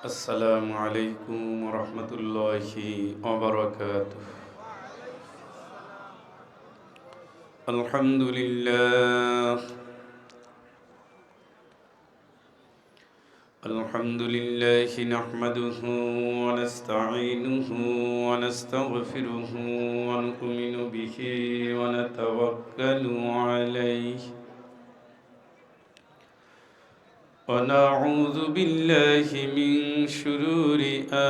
আসসালামু আলাইকুম রহমতুল্লাহি ওয়াবারাকাতুহু। আলহামদুলিল্লাহ আলহামদুলিল্লাহি নাহমাদুহু ওয়া নাস্তাঈনুহু ওয়া নাস্তাগফিরুহু ওয়া নু'মিনু বিহি ওয়া নাতাওয়াক্কালু আলাইহি ونعوذ بالله من شرور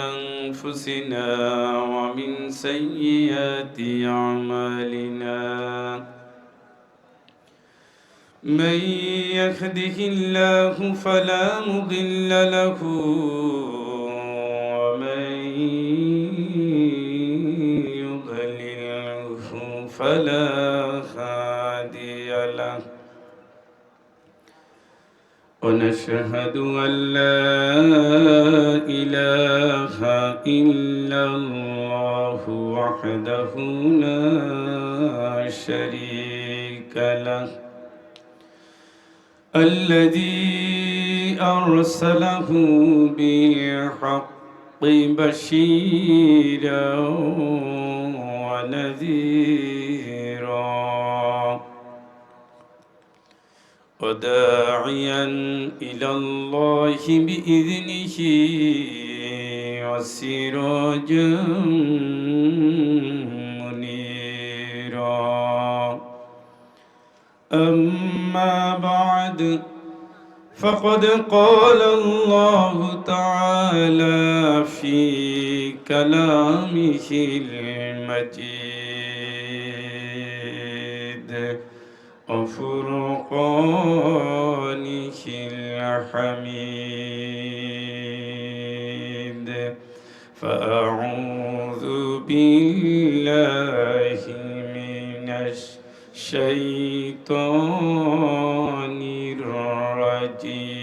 أنفسنا ومن سيئات أعمالنا من يهده الله فلا مضل له ومن يضلله فلا هادي له ونشهد أن لا إله إلا الله وحده لا شريك له الذي أرسله بالحق بشيرا ونذيرا وداعيا إلى الله بإذنه وسراجا منيرا أما بعد فقد قال الله تعالى في كلامه المجيد وفرقانه الحميد فأعوذ بالله من الشيطان الرجيم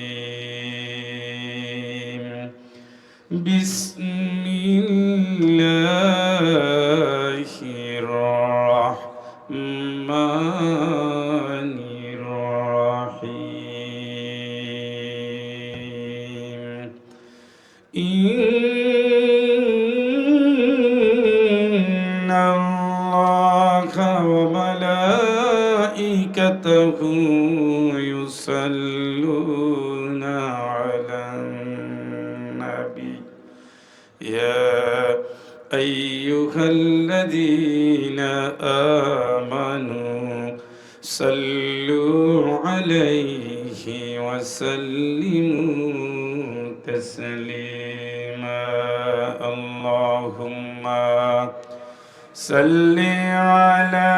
بسم الله الرحمن الرحيم إن الله وملائكته يصلون على النبي يا أيها الذين آمنوا صلوا عليه وسلموا تسليما اللهم صل على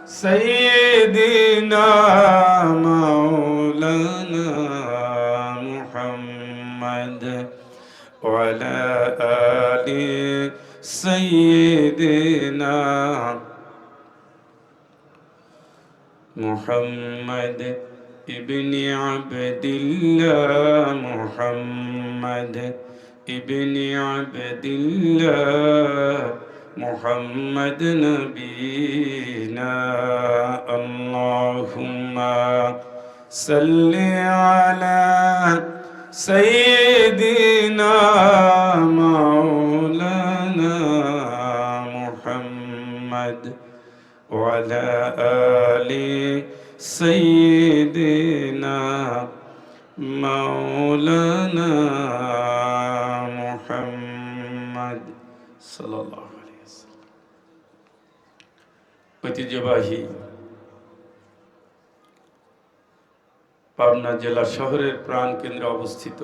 سيدنا مولانا محمد وعلى آل سيدنا محمد ابن عبد الله محمد ابن عبد الله محمد نبينا اللهم صل على سيدنا مولانا محمد وعلى آل سيدنا مولانا محمد صلى الله عليه وسلم ঐতিহ্যবাহী পাবনা জেলা শহরের প্রাণকেন্দ্রে অবস্থিত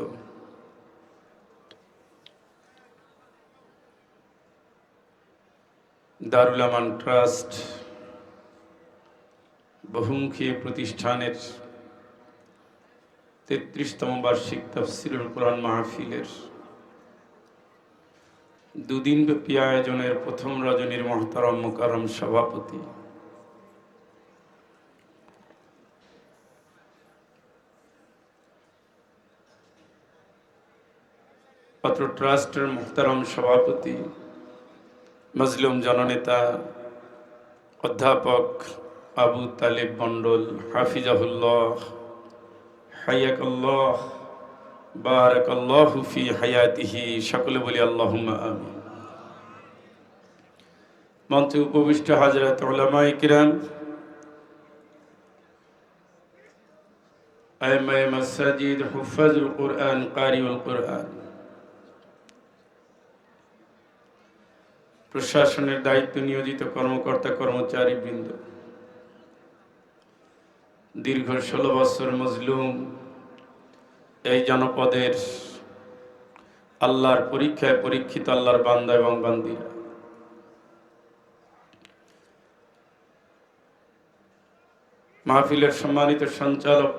দারুল আমান ট্রাস্ট বহুমুখী প্রতিষ্ঠানের ৩৩তম বার্ষিক তাফসীরুল কোরআন মাহফিলের দুদিনব্যাপী আয়োজনের প্রথম রজনীর মহতারাম মুকাররম সভাপতি অত্র ট্রাস্টের মহতারম সভাপতি মজলুম জননেতা অধ্যাপক আবু তালেব মণ্ডল হাফিজাহুল্লাহ হাইয়াকাল্লাহ বারাকাল্লাহু ফি হায়াতিহি। সকলে বলি আল্লাহুম্মা আমিন। মঞ্চে উপবিষ্ট হাজরাত উলামায়ে কিরাম, আইম্মায়ে মাসাজিদ, হুফাজুল কুরআন, কারিউল কুরআন, প্রশাসনের দায়িত্ব নিয়োজিত কর্মকর্তা কর্মচারী বৃন্দ, দীর্ঘ 16 বছর মজলুম এই জনপদের আল্লাহর পরীক্ষায় পরীক্ষিত আল্লাহর বান্দা এবং বান্দিরা, মাহফিলের সম্মানিত সঞ্চালক,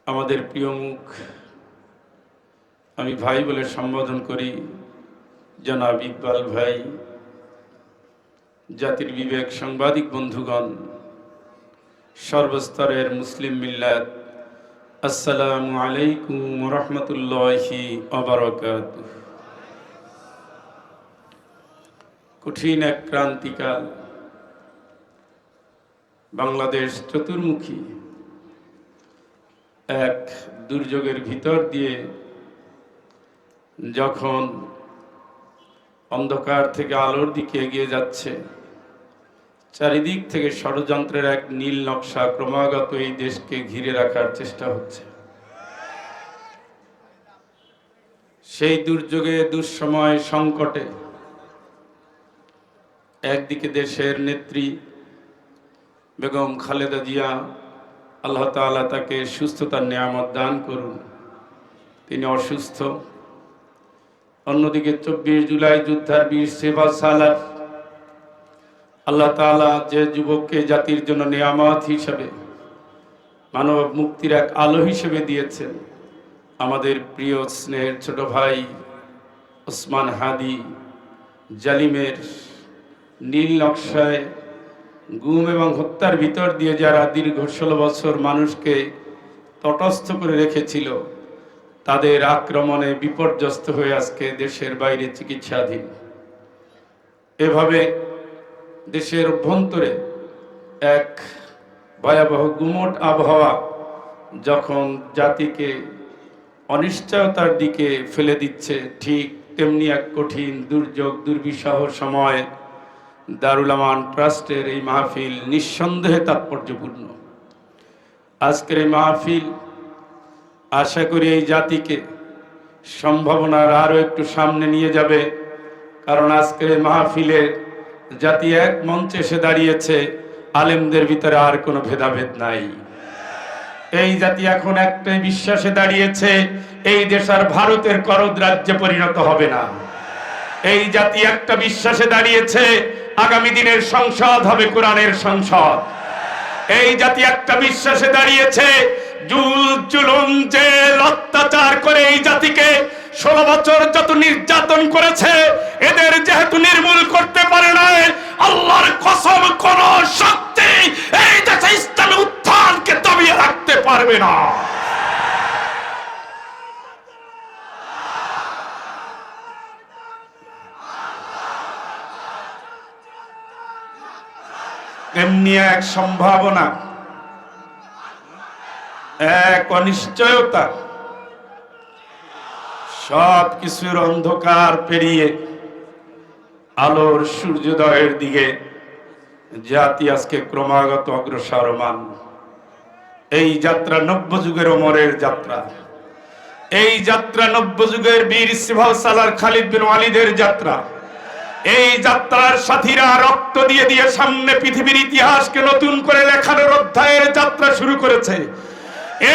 আমাদের প্রিয় মুখ, আমি ভাই বলে সম্বোধন করি, জনাব ইকবাল ভাই, জাতির বিবেক সাংবাদিক বন্ধুগণ, সর্বস্তরের মুসলিম মিল্লাত, আসসালামু আলাইকুম ওয়া রাহমাতুল্লাহি ওয়া বারাকাতুহু। কঠিন এক ক্রান্তিকাল, বাংলাদেশ চতুর্মুখী এক দুর্যোগের ভিতর দিয়ে যখন অন্ধকার থেকে আলোর দিকে এগিয়ে যাচ্ছে, চারিদিক থেকে ষড়যন্ত্রের এক নীল নকশা ক্রমাগত এই দেশকে ঘিরে রাখার চেষ্টা হচ্ছে। সেই দুর্যোগে, দুঃসময়, সংকটে একদিকে দেশের নেত্রী বেগম খালেদা জিয়া, আল্লাহ তাআলা তাকে সুস্থতার নিয়ামত দান করুন, তিনি অসুস্থ। অন্যদিকে 24 জুলাই যোদ্ধার বীর সেবা সালার, আল্লাহ তাআলা যে যুবককে জাতির জন্য নিয়ামত হিসেবে, মানব মুক্তির এক আলো হিসেবে দিয়েছেন, আমাদের প্রিয় স্নেহের ছোট ভাই ওসমান হাদি, জালিমের নীল নকশায় গুম এবং হত্যার ভিতর দিয়ে যারা দীর্ঘ 16 বছর মানুষকে তটস্থ করে রেখেছিল, তাদের আক্রমণে বিপর্যস্ত হয়ে আজকে দেশের বাইরে চিকিৎসাধীন। এভাবে দেশের অভ্যন্তরে এক ভয়াবহ গুমট আবহাওয়া যখন জাতিকে অনিশ্চয়তার দিকে ফেলে দিচ্ছে, ঠিক তেমনি এক কঠিন দুর্যোগ দুর্বিষহ সময় দারুল আমান ট্রাস্টের এই মাহফিল নিঃসন্দেহে তাৎপর্যপূর্ণ। আজকের এই মাহফিল আশা করি এই জাতিকে সম্ভাবনার আরো একটু সামনে নিয়ে যাবে, কারণ আজকের এই মাহফিলে জাতি এক মঞ্চে এসে দাঁড়িয়েছে, আলেমদের ভিতরে আর কোনো ভেদাভেদ নাই। এই জাতি এখন একটাই বিশ্বাসে দাঁড়িয়েছে, এই দেশ আর ভারতের করদ রাজ্যে পরিণত হবে না। এই জাতি একটা বিশ্বাসে দাঁড়িয়েছে, আগামী দিনের সংসদ হবে কোরআনের সংসদ। এই জাতি একটা বিশ্বাসে দাঁড়িয়েছে, জুলুম জেল অত্যাচার করে এই জাতিকে 16 বছর যত নির্যাতন করেছে, এদের যেহেতু নির্মূল করতে পারে না, আল্লাহর কসম কোন শক্তি এই দেশে ইসলামী উত্থানকে দমিয়ে রাখতে পারবে না। এমনি এক সম্ভাবনা, এক অনিশ্চয়তা, সব কিছুর অন্ধকার পেরিয়ে আলোর সূর্যোদয়ের দিকে জাতি আজকে ক্রমাগত অগ্রসরমান। এই যাত্রা নব্য যুগের ওমরের যাত্রা, এই যাত্রা নব্য যুগের বীর সিপাহ সালার খালিদ বিন ওয়ালিদের যাত্রা। এই যাত্রার সাথীরা রক্ত দিয়ে দিয়ে সামনে পৃথিবীর ইতিহাসকে নতুন করে লেখানোর অধ্যায়ের যাত্রা শুরু করেছে।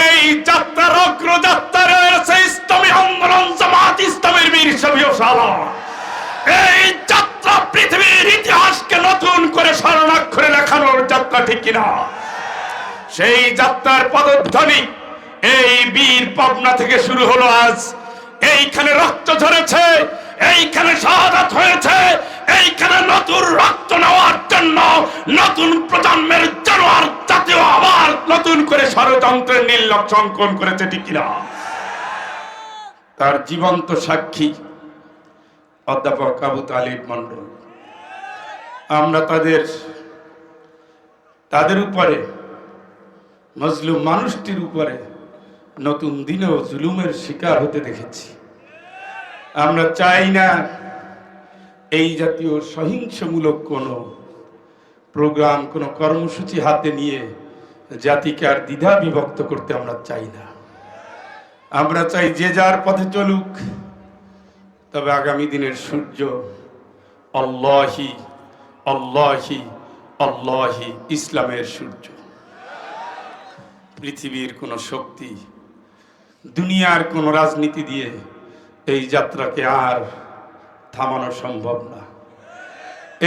এই যাত্রার অগ্রযাত্রা রয়েছে ইসলামী আন্দোলন জামাত ইসলামের বীর শফিউল সালাহ। এই যাত্রা পৃথিবীর ইতিহাসকে নতুন করে স্বর্ণাক্ষরে লেখানোর যাত্রা, ঠিক কিনা? সেই যাত্রার পদধ্বনি এই বীর পাবনা থেকে শুরু হলো। আজ এইখানে রক্ত ঝরেছে, এইখানে শাহাদাত হয়েছে, এইখানে নতুন রক্ত নেওয়ার জন্য নতুন প্রজন্মের জানোয়ার জাতীয় আবার নতুন করে ষড়যন্ত্রের নীল নকশা অঙ্কন করেছে, ঠিক কিনা? তার জীবন্ত সাক্ষী অধ্যাপক আবু তালিব মন্ডল। আমরা তাদের উপরে, মজলুম মানুষটির উপরে নতুন দিনেও জুলুমের শিকার হতে দেখেছি। আমরা চাই না এই জাতীয় সহিংসমূলক কোনো প্রোগ্রাম, কোনো কর্মসূচি হাতে নিয়ে জাতিকে আর দ্বিধা বিভক্ত করতে আমরা চাই না। আমরা চাই যে যার পথে চলুক, তবে আগামী দিনের সূর্য আল্লাহি আল্লাহি আল্লাহি, ইসলামের সূর্য। পৃথিবীর কোনো শক্তি, দুনিয়ার কোনো রাজনীতি দিয়ে এই যাত্রাকে আর থামানো সম্ভব না।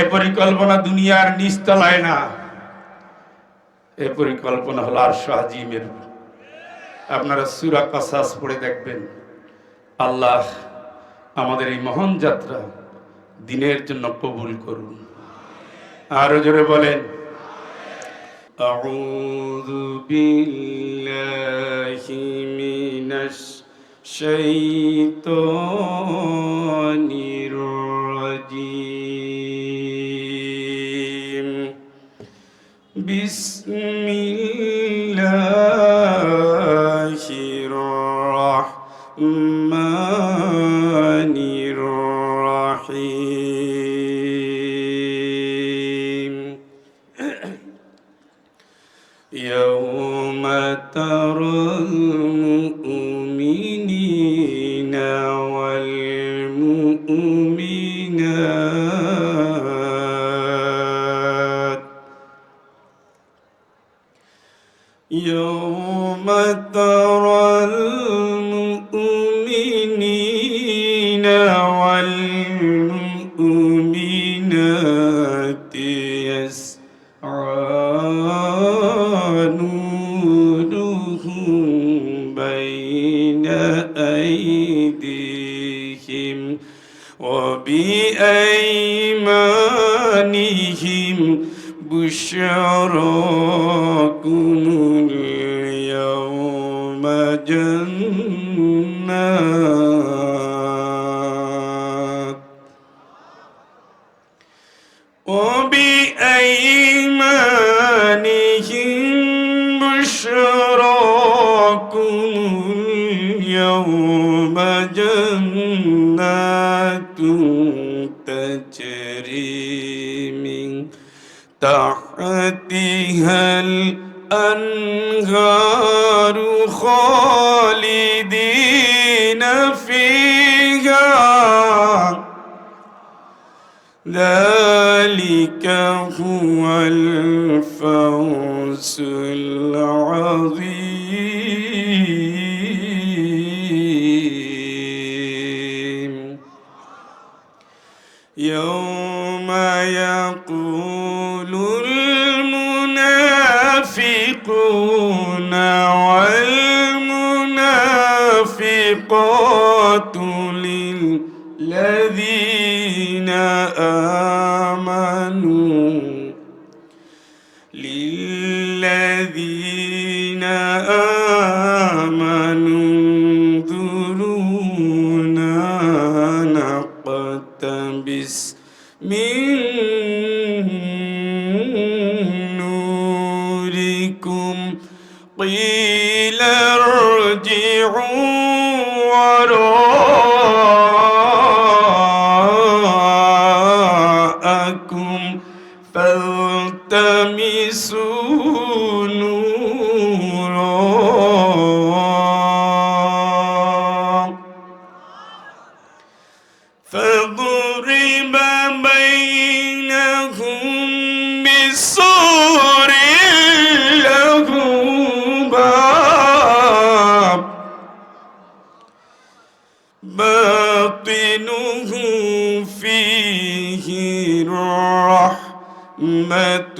এ পরিকল্পনা দুনিয়ার নিচতলায় না, এ পরিকল্পনা হলো আরশ আজিমের। আপনারা সূরা কাসাস পড়ে দেখবেন, আল্লাহ আমাদের এই মহান যাত্রা দিনের জন্য কবুল করুন। আরো জোরে বলেন, আউযু বিল্লাহি মিনাশ শাইতানির রাজীম। বিসমিল্লাহির রাহমানির রাহিম। ইয়াউমা তারাল মুমিনিনা ওয়াল মুমিনাত ইয়াউমা তারাল মুমিনিনা ওয়াল মুমিনাতি نورهم بين أيديهم وبأيمانهم بشراكم اليوم جنات وبأيمانهم بشراكم اليوم جنات تجري من تحتها الأنهار خالدين فيها ذلك هو الفوز العظيم. يوم يقول المنافقون والمنافقات للذين آمنوا انظرونا نقتبس من نوركم قيل ارجعوا وراءكم فالتمسوا نورا فضرب بينهم بسور له باب باطنه فيه الرحمة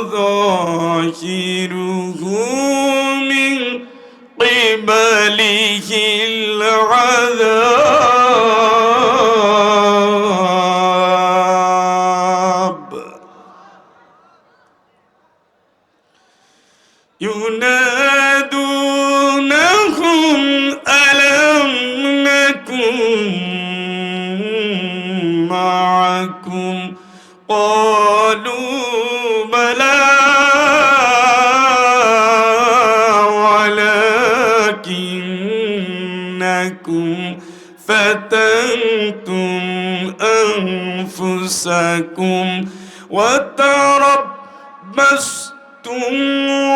وظاهره من قبله العذاب ينادونهم ألم نكن معكم قالوا بلى ولكن أنفسكم فتنتم أنفسكم وتربصتم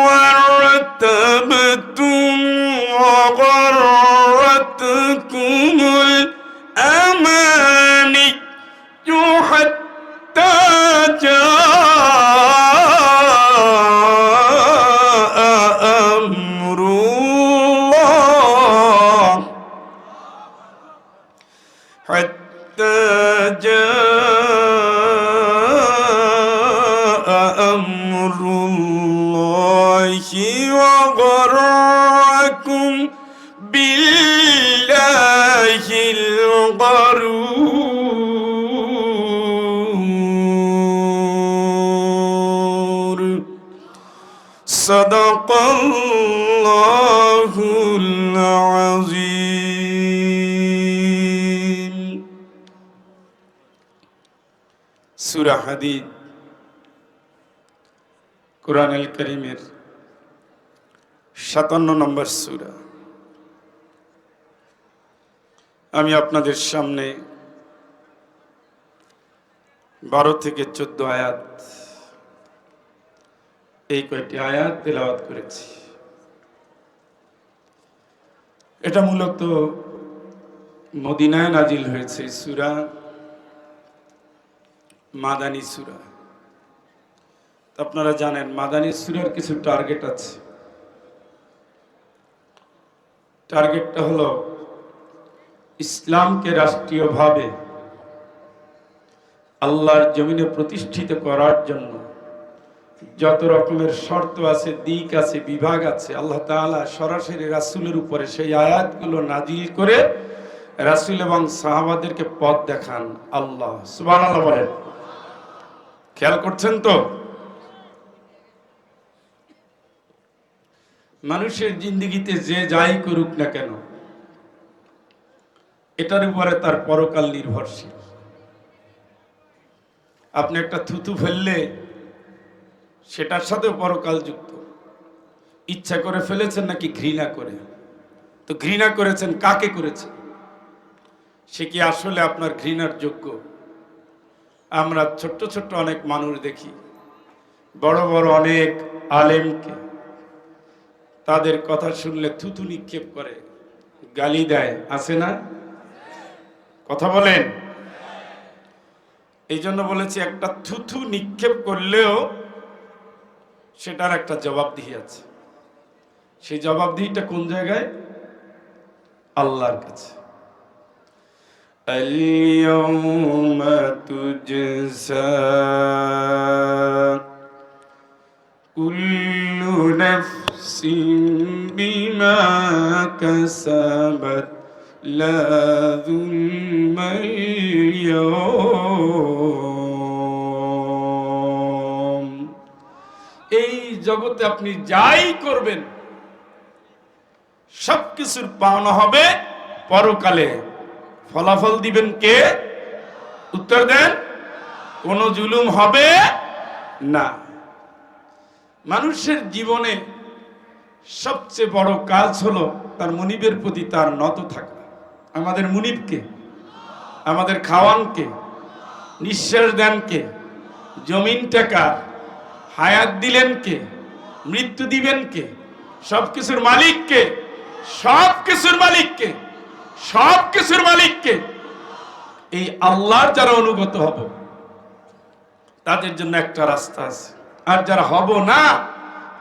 وارتبتم وغرتكم الأماني حتى جاء أمر الله حتى جاء أمر الله وغركم بالله الغرور صدق الله العظيم সূরা হাদীদ কুরআনুল কারীমের 57 নম্বর সূরা। আমি আপনাদের সামনে 12 থেকে 14 আয়াত, এই কয়েকটি আয়াত তেলাওয়াত করেছি। এটা মূলত মদিনায় নাজিল হয়েছে সূরা, মাদানী সূরা। আপনারা জানেন মাদানী সূরার কিছু টার্গেট আছে। টার্গেটটা হলো ইসলামকে রাষ্ট্রীয়ভাবে আল্লাহর জমিনে প্রতিষ্ঠিত করার জন্য যত রকমের শর্ত আছে, দিক আছে, বিভাগ আছে, আল্লাহ তাআলা সরাসরি রাসূলের উপরে সেই আয়াতগুলো নাজিল করে রাসূল এবং সাহাবাদেরকে পথ দেখান। আল্লাহ সুবহানাল্লাহ বলেন। খেয়াল করছেন তো? মানুষের জিন্দেগিতে যে যাই করুক না কেন, এটার উপরে তার পরকাল নির্ভরশীল। আপনি একটা থুতু ফেললে সেটার সাথে পরকাল যুক্ত। ইচ্ছা করে ফেলেছেন নাকি ঘৃণা করে? তো ঘৃণা করেছেন, কাকে করেছেন? সে কি আসলে আপনার ঘৃণার যোগ্য? আমরা ছোট্ট ছোট্ট অনেক মানুষ দেখি, বড় বড় অনেক আলেমকে তাদের কথা শুনলে থুতু নিক্ষেপ করে, গালি দেয়, আছে না? কথা বলেন। এই জন্য বলেছি, একটা থুতু নিক্ষেপ করলেও সেটার একটা জবাবদিহি আছে। সেই জবাবদিহিটা কোন জায়গায়? আল্লাহর কাছে। আল-ইয়াউমা তুজজা কুল্লু নাফসিন বিমা কাসাবাত লা যুলমাল ইয়াউম। এই জগতে আপনি যাই করবেন সবকিছুর পাওনা হবে পরকালে। ফলাফল দিবেন কে? উত্তর দেন। কোন জুলুম হবে না। মানুষের জীবনে সবচেয়ে বড় কাজ হলো তার মুনিবের প্রতি তার নত থাকা। আমাদের মুনিব কে? আমাদের খাওয়ান কে? নিঃশ্বাস দেন কে? জমিনটা কার? হায়াত দিলেন কে? মৃত্যু দিবেন কে? সবকিছুর মালিক কে? সবকিছুর মালিক কে? সবকিছুর মালিক কে? এই আল্লাহর যারা অনুগত হব তাদের জন্য একটা রাস্তা আছে, আর যারা হব না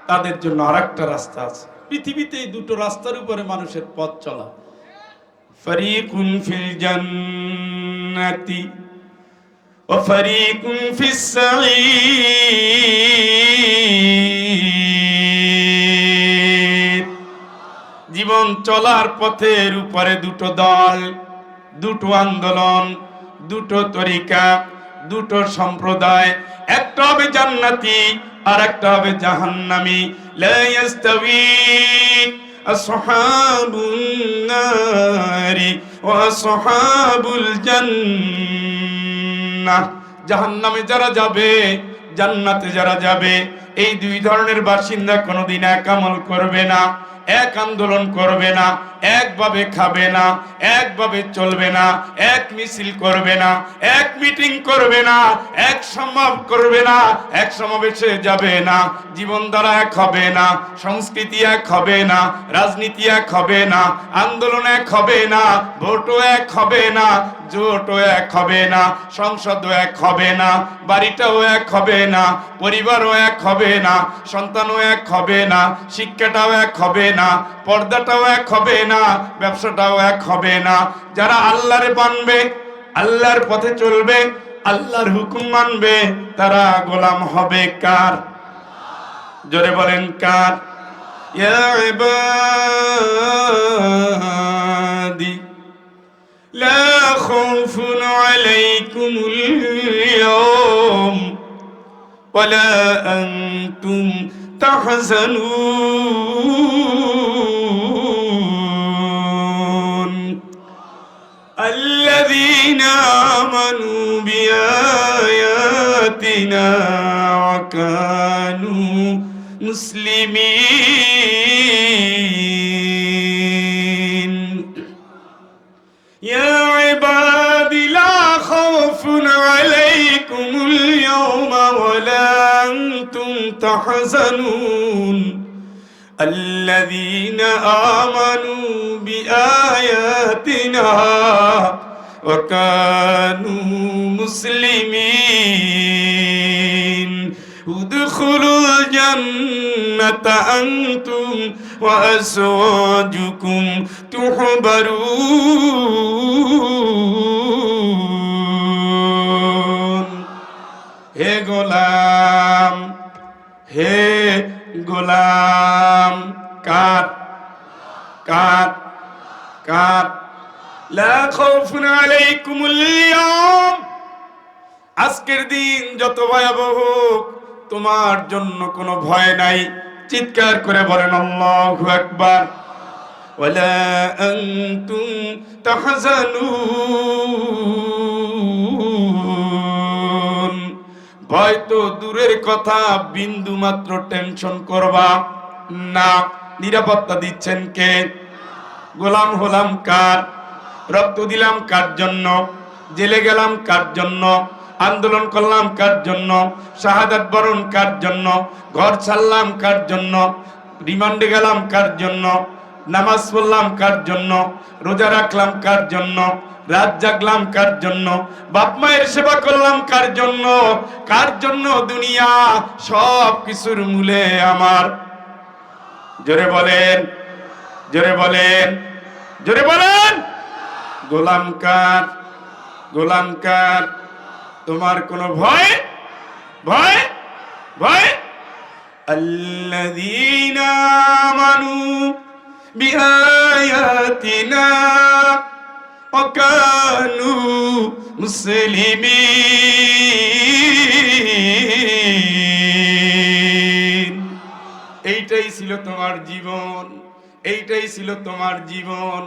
তাদের জন্য আরেকটা রাস্তা আছে। পৃথিবীতে এই দুটো রাস্তার উপরে মানুষের পথ চলা। ফারিকুন ফিল জান্নাতি ওয়া ফারিকুন ফিস সাঈর। জীবন চলার পথের উপরে দুটো দল, দুটো আন্দোলন, দুটো তরিকা, দুটো সম্প্রদায়। একটা হবে জান্নাতি আর একটা হবে জাহান্নামী। লা ইস্তাবি আসহাবুন নারি ওয়া আসহাবুল জান্নাহ। জাহান্নামে যারা যাবে, জান্নাতে যারা যাবে, এই দুই ধরনের বাসিন্দা কোনোদিন এক আমল করবে না। এক আন্দোলন করবে না, একভাবে খাবে না, একভাবে চলবে না, এক মিছিল করবে না, এক মিটিং করবে না, এক সমাবেশ করবে না, এক সমাবেশে যাবে না, জীবনধারা এক হবে না, সংস্কৃতি এক হবে না, রাজনীতি এক হবে না, আন্দোলন এক হবে না, ভোটও এক হবে না, জোটও এক হবে না, সংসদও এক হবে না, বাড়িটাও এক হবে না, পরিবারও এক হবে না, সন্তানও এক হবে না, শিক্ষাটাও এক হবে না, পর্দাটাও এক হবে না, ব্যবসাটাও এক হবে না। যারা আল্লাহরে মানবে, আল্লাহর পথে চলবে, আল্লাহর হুকুম মানবে, তারা গোলাম হবে কার? জোরে বলেন কার? ইয়া ইবাদি লা খাউফুন আলাইকুমুল ইয়াওম ওয়ালা আনতুম তাহজানুন আল্লাযীনা আমানু বিআয়াতিনা ওয়া কানু মুসলিমিন। ইয়া ইবাদি লা খাউফুন আলাইকুমুল ইয়াওমা ওয়ালা আনতুম তাহজানুন আল্লাযীনা আমানু বিআয়াতিনা ওয়া কানু মুসলিমিন। উদখুলুল জান্নাতা আনতুম ওয়া আযওয়াজুকুম তুহবারুন। হে গোলাম, হে গোলাম, কার? কার? কার? লা খাউফুন আলাইকুমুল ইয়াওম, আজকের দিন যত ভয়াবহ, তোমার জন্য কোনো ভয় নাই। চিৎকার করে বলেন আল্লাহু আকবার। ওয়ালা আনতুম তাহজানুন, ভয় তো দূরের কথা, বিন্দু মাত্র টেনশন করবা না। নিরাপত্তা দিচ্ছেন কে? গোলাম হলাম কার? রক্ত দিলাম কার জন্য? জেলে গেলাম কার জন্য? আন্দোলন করলাম কার জন্য? শাহাদাত বরণ কার জন্য? ঘর ছাড়লাম কার জন্য? রিমান্ডে গেলাম কার জন্য? নামাজ পড়লাম কার জন্য? রোজা রাখলাম কার জন্য? রাত জাগলাম কার জন্য? বাপ মায়ের সেবা করলাম কার জন্য? কার জন্য দুনিয়া? সব কিছুর মূলে আমার, জোরে বলেন, জোরে বলেন, জোরে বলেন, গোলাম কার? গোলাম কার? তোমার কোনো ভয়? ভয়? ভয়? আল্লাযীনা আমানু বিআয়াতিনা ওয়া কানু মুসলিমিন। এইটাই ছিল তোমার জীবন, এইটাই ছিল তোমার জীবন,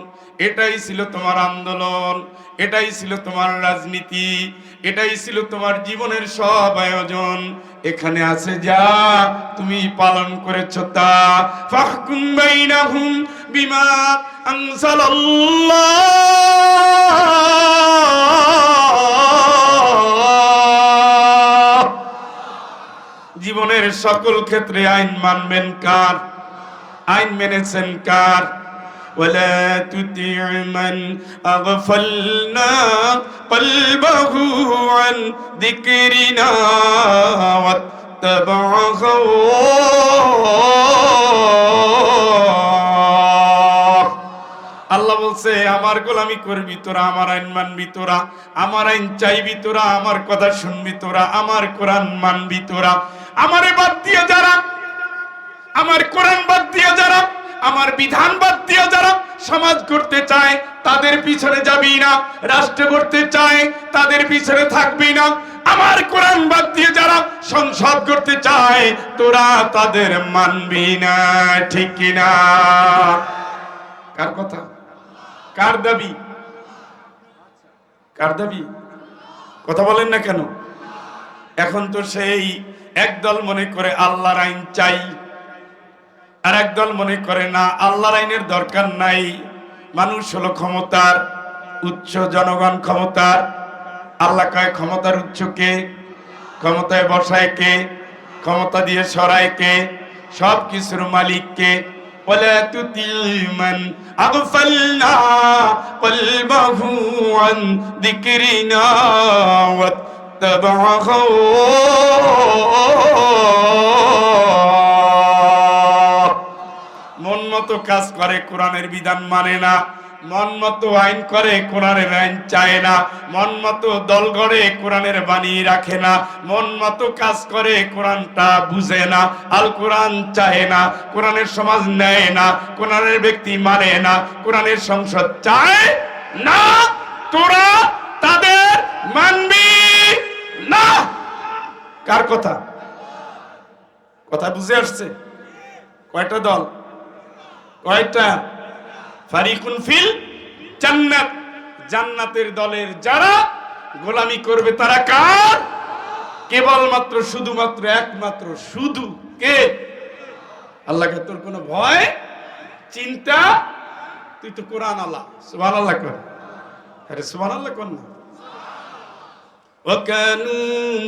এটাই ছিল তোমার আন্দোলন, এটাই ছিল তোমার রাজনীতি, এটাই ছিল তোমার জীবনের সব আয়োজন। এখানে আছে যা তুমি পালন করেছো তা। ফাহকুম বাইনাহুম বিমা আনজালাল্লাহ। জীবনের সকল ক্ষেত্রে আইন মানবেন কার? আইন মেনেছেন কার? ولا تطع من أغفلنا قلبه عن ذكرنا واتبع هواه। আল্লাহ বলছে আমার গোলামি করবি তোরা, আমার আইন মানবি তোরা, আমার আইন চাইবি তোরা, আমার কথা শুনবি তোরা, আমার কোরআন মানবি তোরা। আমারে বাদ দিয়ে যারা, আমার কোরআন বাদ দিয়ে যারা, আমার বিধান বাদ দিয়ে যারা সমাজ করতে চায় তাদের পিছনে যাবি না, রাষ্ট্র করতে চায় তাদের পিছনে থাকবি না। আমার কোরআন বাদ দিয়ে যারা সংসদ করতে চায় তোরা তাদের মানবি না, ঠিক কিনা? কার কথা? কার দাবি? কার দাবি? কথা বলেন না কেন? এখন তো সেই একদল মনে করে আল্লাহর আইন চাই, আর একদল মনে করে না আল্লাহর আইনের দরকার নাই, মানুষ হলো ক্ষমতার উৎস, জনগণ ক্ষমতার। আল্লাহ কয় ক্ষমতার উৎস কে? ক্ষমতায় বসায় কে? ক্ষমতা দিয়ে সরায় কে? সব কিছুর মালিক কে? ওয়ালা তুতিমান আগফালনা কলবাহু আন যিকরিনা ওয়াত্তাবা মন মতো কাজ করে, কোরআনের বিধান মানে না। মন মতো আইন করে, কোরআনের আইন চায় না। মন মতো দল গড়ে, কোরআনের বাণী রাখে না। মন মতো কাজ করে, কোরআনটা বুঝে না। আল কোরআন চায় না, কোরআনের সমাজ নেয় না, কোরআনের ব্যক্তি মানে না, কোরআনের সংসদ চায় না। তোরা তাদের মানবি না। কার কথা? কথা বুঝে আসছে? কয়টা দল? কয়টা? ফারিকুন ফিল জান্নাত, জান্নাতের দলের যারা গোলামি করবে তারা কার? কেবলমাত্র, শুধুমাত্র, একমাত্র, শুধু কে? আল্লাহকে। তোর কোনো ভয় চিন্তা? তুই তো কোরআন আল্লাহ। সুবহানাল্লাহ কর। আরে সুবহানাল্লাহ কর না। ওয়া কানু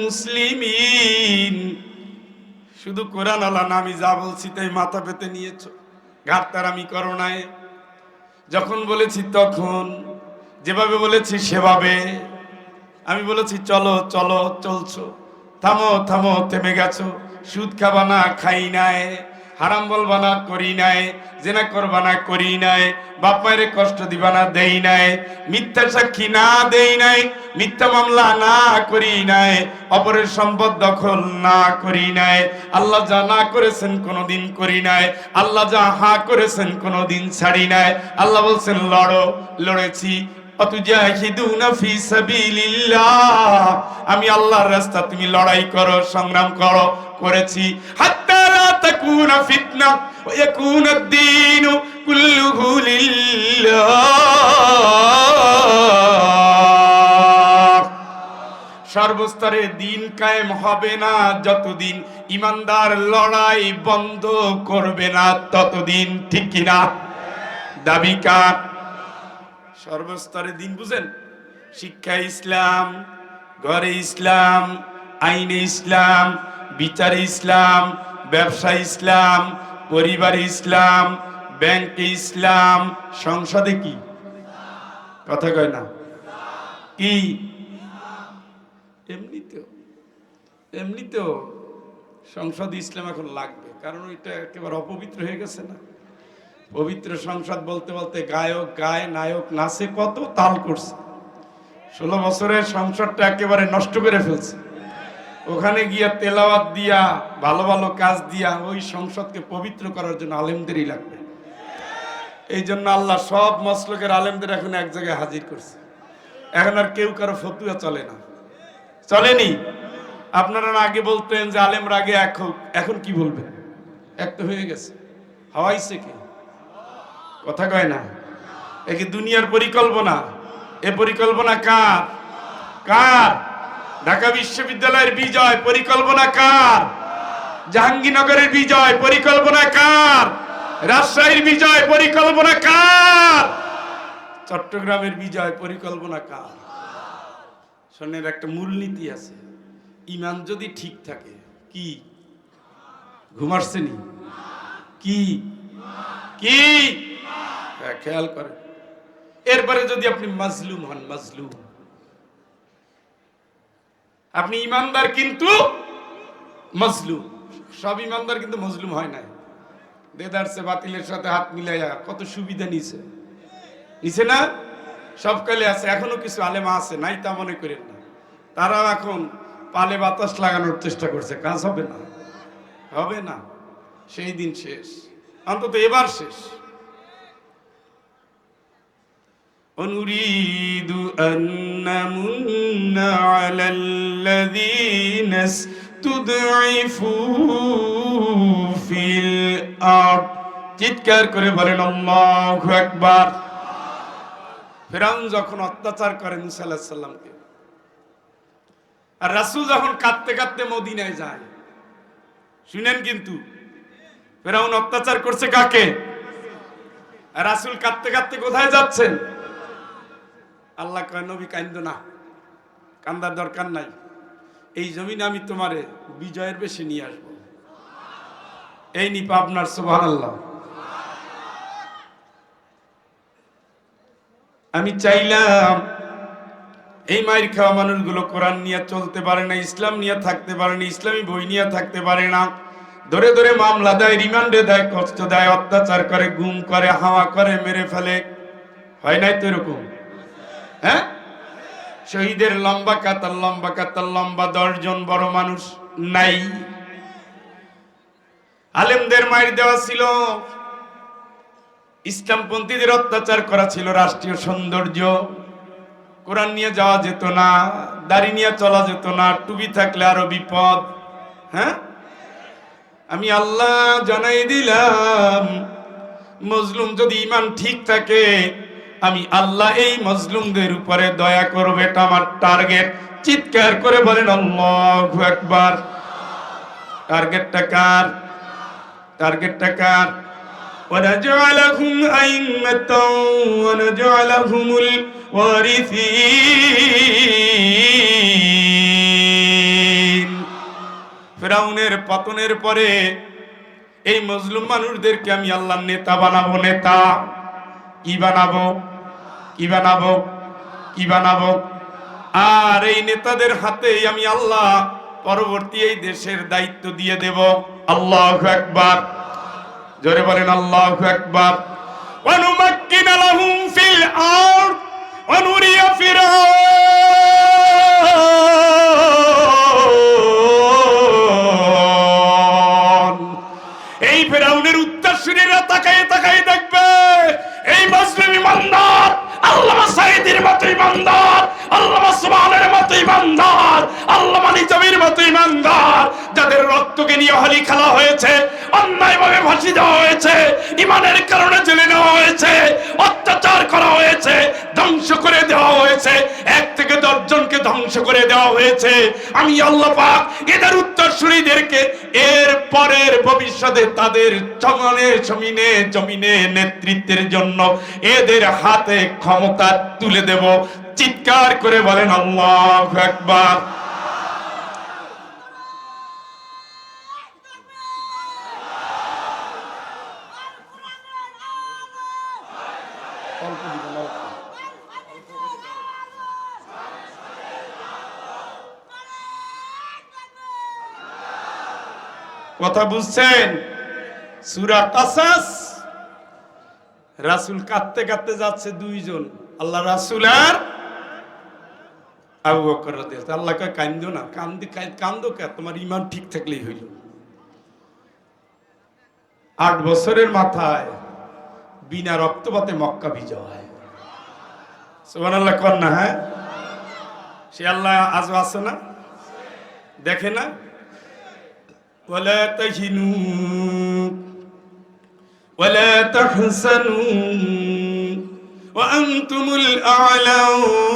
মুসলিমিন। শুধু কোরআন আল্লাহ না, আমি যা বলছি তাই মাথা পেতে নিয়েছো, ঘাটতারামি করো নাই। যখন বলেছি তখন, যেভাবে বলেছি সেভাবে। আমি বলেছি চলো চলো, চলছো। থামো থামো, থেমে গেছো। সুদ খাবা না, খাই নাই। হারাম বলবা না, করি নাই। জেনা করবা না, করি নাই। বাপ মায়ের কষ্ট দিবা না, দেই নাই। মিথ্যা সাক্ষী না, দেই নাই। মিথ্যা মামলা না, করি নাই। অপরের সম্পদ দখল না, করি নাই। আল্লাহ যা না করেছেন কোনোদিন করি নাই। আল্লাহ যা হা করেছেন কোনোদিন ছাড়ি নাই। আল্লাহ বলছেন লড়ো, লড়েছি। অতুজাহিদুনা ফি সাবিলিল্লাহ, আমি আল্লাহর রাস্তা, তুমি লড়াই করো, সংগ্রাম করো, করেছি। হাত্তা লা তাকুনা ফিতনা ওয়া ইয়াকুনা আদ-দীনু কুল্লুহু লিল্লাহ। সর্বস্তরে দিন কায়েম হবে না যতদিন ইমানদার লড়াই বন্ধ করবে না ততদিন। ঠিক কিনা? দাবি কার? সর্বস্তরে দিন বুঝেন? শিক্ষা ইসলাম, ঘরে ইসলাম, আইনে ইসলাম, বিচারে ইসলাম, ব্যবসা ইসলাম, পরিবারে ইসলাম, ব্যাংকে ইসলাম, সংসদে কি? কথা কয় না কি? এমনিতেও সংসদ ইসলাম এখন লাগবে, কারণ ওইটা একেবারে অপবিত্র হয়ে গেছে না। পবিত্র সংসদ বলতে বলতে গায়ক গায়, নায়ক নাচে, কত তাল করছে। 16 বছরের সংসদটা একেবারে নষ্ট করে ফেলছে। ওখানে গিয়া তেলাওয়াত দিয়া, ভালো ভালো কাজ দিয়া ওই সংসদকে পবিত্র করার জন্য আলেমদেরই লাগবে। এই জন্য আল্লাহ সব মসলকের আলেমদের এখন এক জায়গায় হাজির করছে। এখন আর কেউ কারো ফতুয়া চলে না। চলেনি? আপনারা আগে বলতেন যে আলেমরা আগে এক হোক, এখন কি বলবেন? এক তো হয়ে গেছে। হাওয়াইছে কে? কথা কয় না। এ কি দুনিয়ার পরিকল্পনা? এ পরিকল্পনা কার? কার? ঢাকা বিশ্ববিদ্যালয়ের বিজয় পরিকল্পনা কার? জাহাঙ্গীরনগরের বিজয় পরিকল্পনা কার? রাজশাহীর বিজয় পরিকল্পনা কার? চট্টগ্রামের বিজয় পরিকল্পনা কার? শোনেন, একটা মূলনীতি আছে। ঈমান যদি ঠিক থাকে, কি ঘুম আসছেনি? কি কি খেয়াল করে। এরপরে যদি আপনি মাজলুম হন, মাজলুম, আপনি ইমানদার কিন্তু মাজলুম। সব ইমানদার কিন্তু মজলুম হয় না। দেদারসে বাতিলের সাথে হাত মিলাইয়া কত সুবিধা নিছে, নিছে না? সব কালে আছে। এখনো কিছু আলেমা আছে, নাই তা মনে করেন না। তারাও এখন পালে বাতাস লাগানোর চেষ্টা করছে। কাজ হবে না, হবে না। সেই দিন শেষ, অন্তত এবার শেষ। অনুরিদু আন্নামুন্না আলাল্লাযীনা ইসতুদঈফু ফিল আরদ। চিৎকার করে বলেন আল্লাহু আকবার। ফিরআউন যখন অত্যাচার করে মুসা আলাইহিস সালামকে, আর রাসূল যখন কাঁদতে কাঁদতে মদিনায় যায়, শুনেন কিন্তু ফেরাউন অত্যাচার করছে কাকে? আর রাসূল কাঁদতে কাঁদতে কোথায় যাচ্ছেন? আল্লাহ কয় নবী কান্দো না, কান্দার দরকার নাই, এই জমিনে আমি তোমারে বিজয়ের বেশি নিয়ে আসবো। এই নিপা আপনার সুবহানাল্লাহ। আমি চাইলাম এই মায়ের খাওয়া মানুষগুলো কোরআন নিয়ে চলতে পারে না, ইসলাম নিয়ে থাকতে পারে না, ইসলামী বই নিয়ে থাকতে পারে না, ধরে ধরে মামলা দেয়, রিমান্ডে দেয়, কষ্ট দেয়, অত্যাচার করে, গুম করে, হাওয়া করে, মেরে ফেলে। হয় নাই তো এরকম? হ্যাঁ, শহীদের লম্বা কাতার, লম্বা কাতার, লম্বা 10 জন বড় মানুষ নাই। আলেমদের মায়ের দেওয়া ছিল, ইসলামপন্থীদের অত্যাচার করা ছিল রাষ্ট্রীয় সৌন্দর্য। কোরআন নিয়ে যাওয়া যেত না, দাড়ি নিয়ে চলা যেত না, টুপি থাকলে আরো বিপদ। হ্যাঁ, আমি আল্লাহ জানাই দিলাম, মজলুম যদি ঈমান ঠিক থাকে, আমি আল্লাহ এই মজলুমদের উপরে দয়া করবে, এটা আমার টার্গেট। চিৎকার করে বলেন আল্লাহু আকবার। টার্গেটটা কার? টার্গেটটা কার? ونجعلهم أئمة ونجعلهم الوارثين। ফিরআউনের পতনের পরে এই মজলুম মানুষদেরকে আমি আল্লাহ নেতা বানাবো। নেতা কি বানাবো? কি বানাবো? কি বানাবো? আর এই নেতাদের হাতে আমি আল্লাহ পরবর্তী এই দেশের দায়িত্ব দিয়ে দেব। আল্লাহু আকবার। জোরে বলেন আল্লাহু আকবার। ওয়া নুমাক্কিনা লাহুম ফিল আরদ ওয়া নুরিয়া ফিরআউন। এই ফিরআউনের উত্তরসূরিরা তাকায় তাকায় দেখবে এই মুসলিম ইমানদার, আল্লামা সাঈদীর মতো ইমানদার, আল্লামা সুবহানের মতো ইমানদার, আল্লামা নিজামীর মতো ইমানদার, যাদের রক্তকে নিয়ে হলি খেলা হয়েছে, অন্যায়ভাবে ফাঁসি দেওয়া হয়েছে, ইমানের কারণে জেলে নেওয়া হয়েছে, অত্যাচার করা হয়েছে, ধ্বংস করে দেওয়া হয়েছে, 1 থেকে 10 জনকে ধ্বংস করে দেওয়া হয়েছে। আমি আল্লাহ পাক এদের উত্তরসূরিদেরকে এর পরের ভবিষ্যতে তাদের জমিনে নেতৃত্বের জন্য এদের হাতে ক্ষমতা তুলে দেব। চিৎকার করে বলেন আল্লাহু আকবার। কথা বুঝছেন? সূরা কাসাস। রাসূল কাঁদতে কাঁদতে যাচ্ছে 2 জন, আল্লাহ রাসূল আর আবু বকর রাদিয়াল্লাহু। আল্লাহ কয় কান্দো না, কান্দো কে? তোমার ঈমান ঠিক থাকলেই হইল। 8 বছরের মাথায় বিনা রক্তপাতে মক্কা বিজয়। সুবহানাল্লাহ কোন না? হ্যাঁ, সে আল্লাহ আজও আছে না? দেখে না? ولا تهنوا ولا تحزنوا وأنتم الأعلون।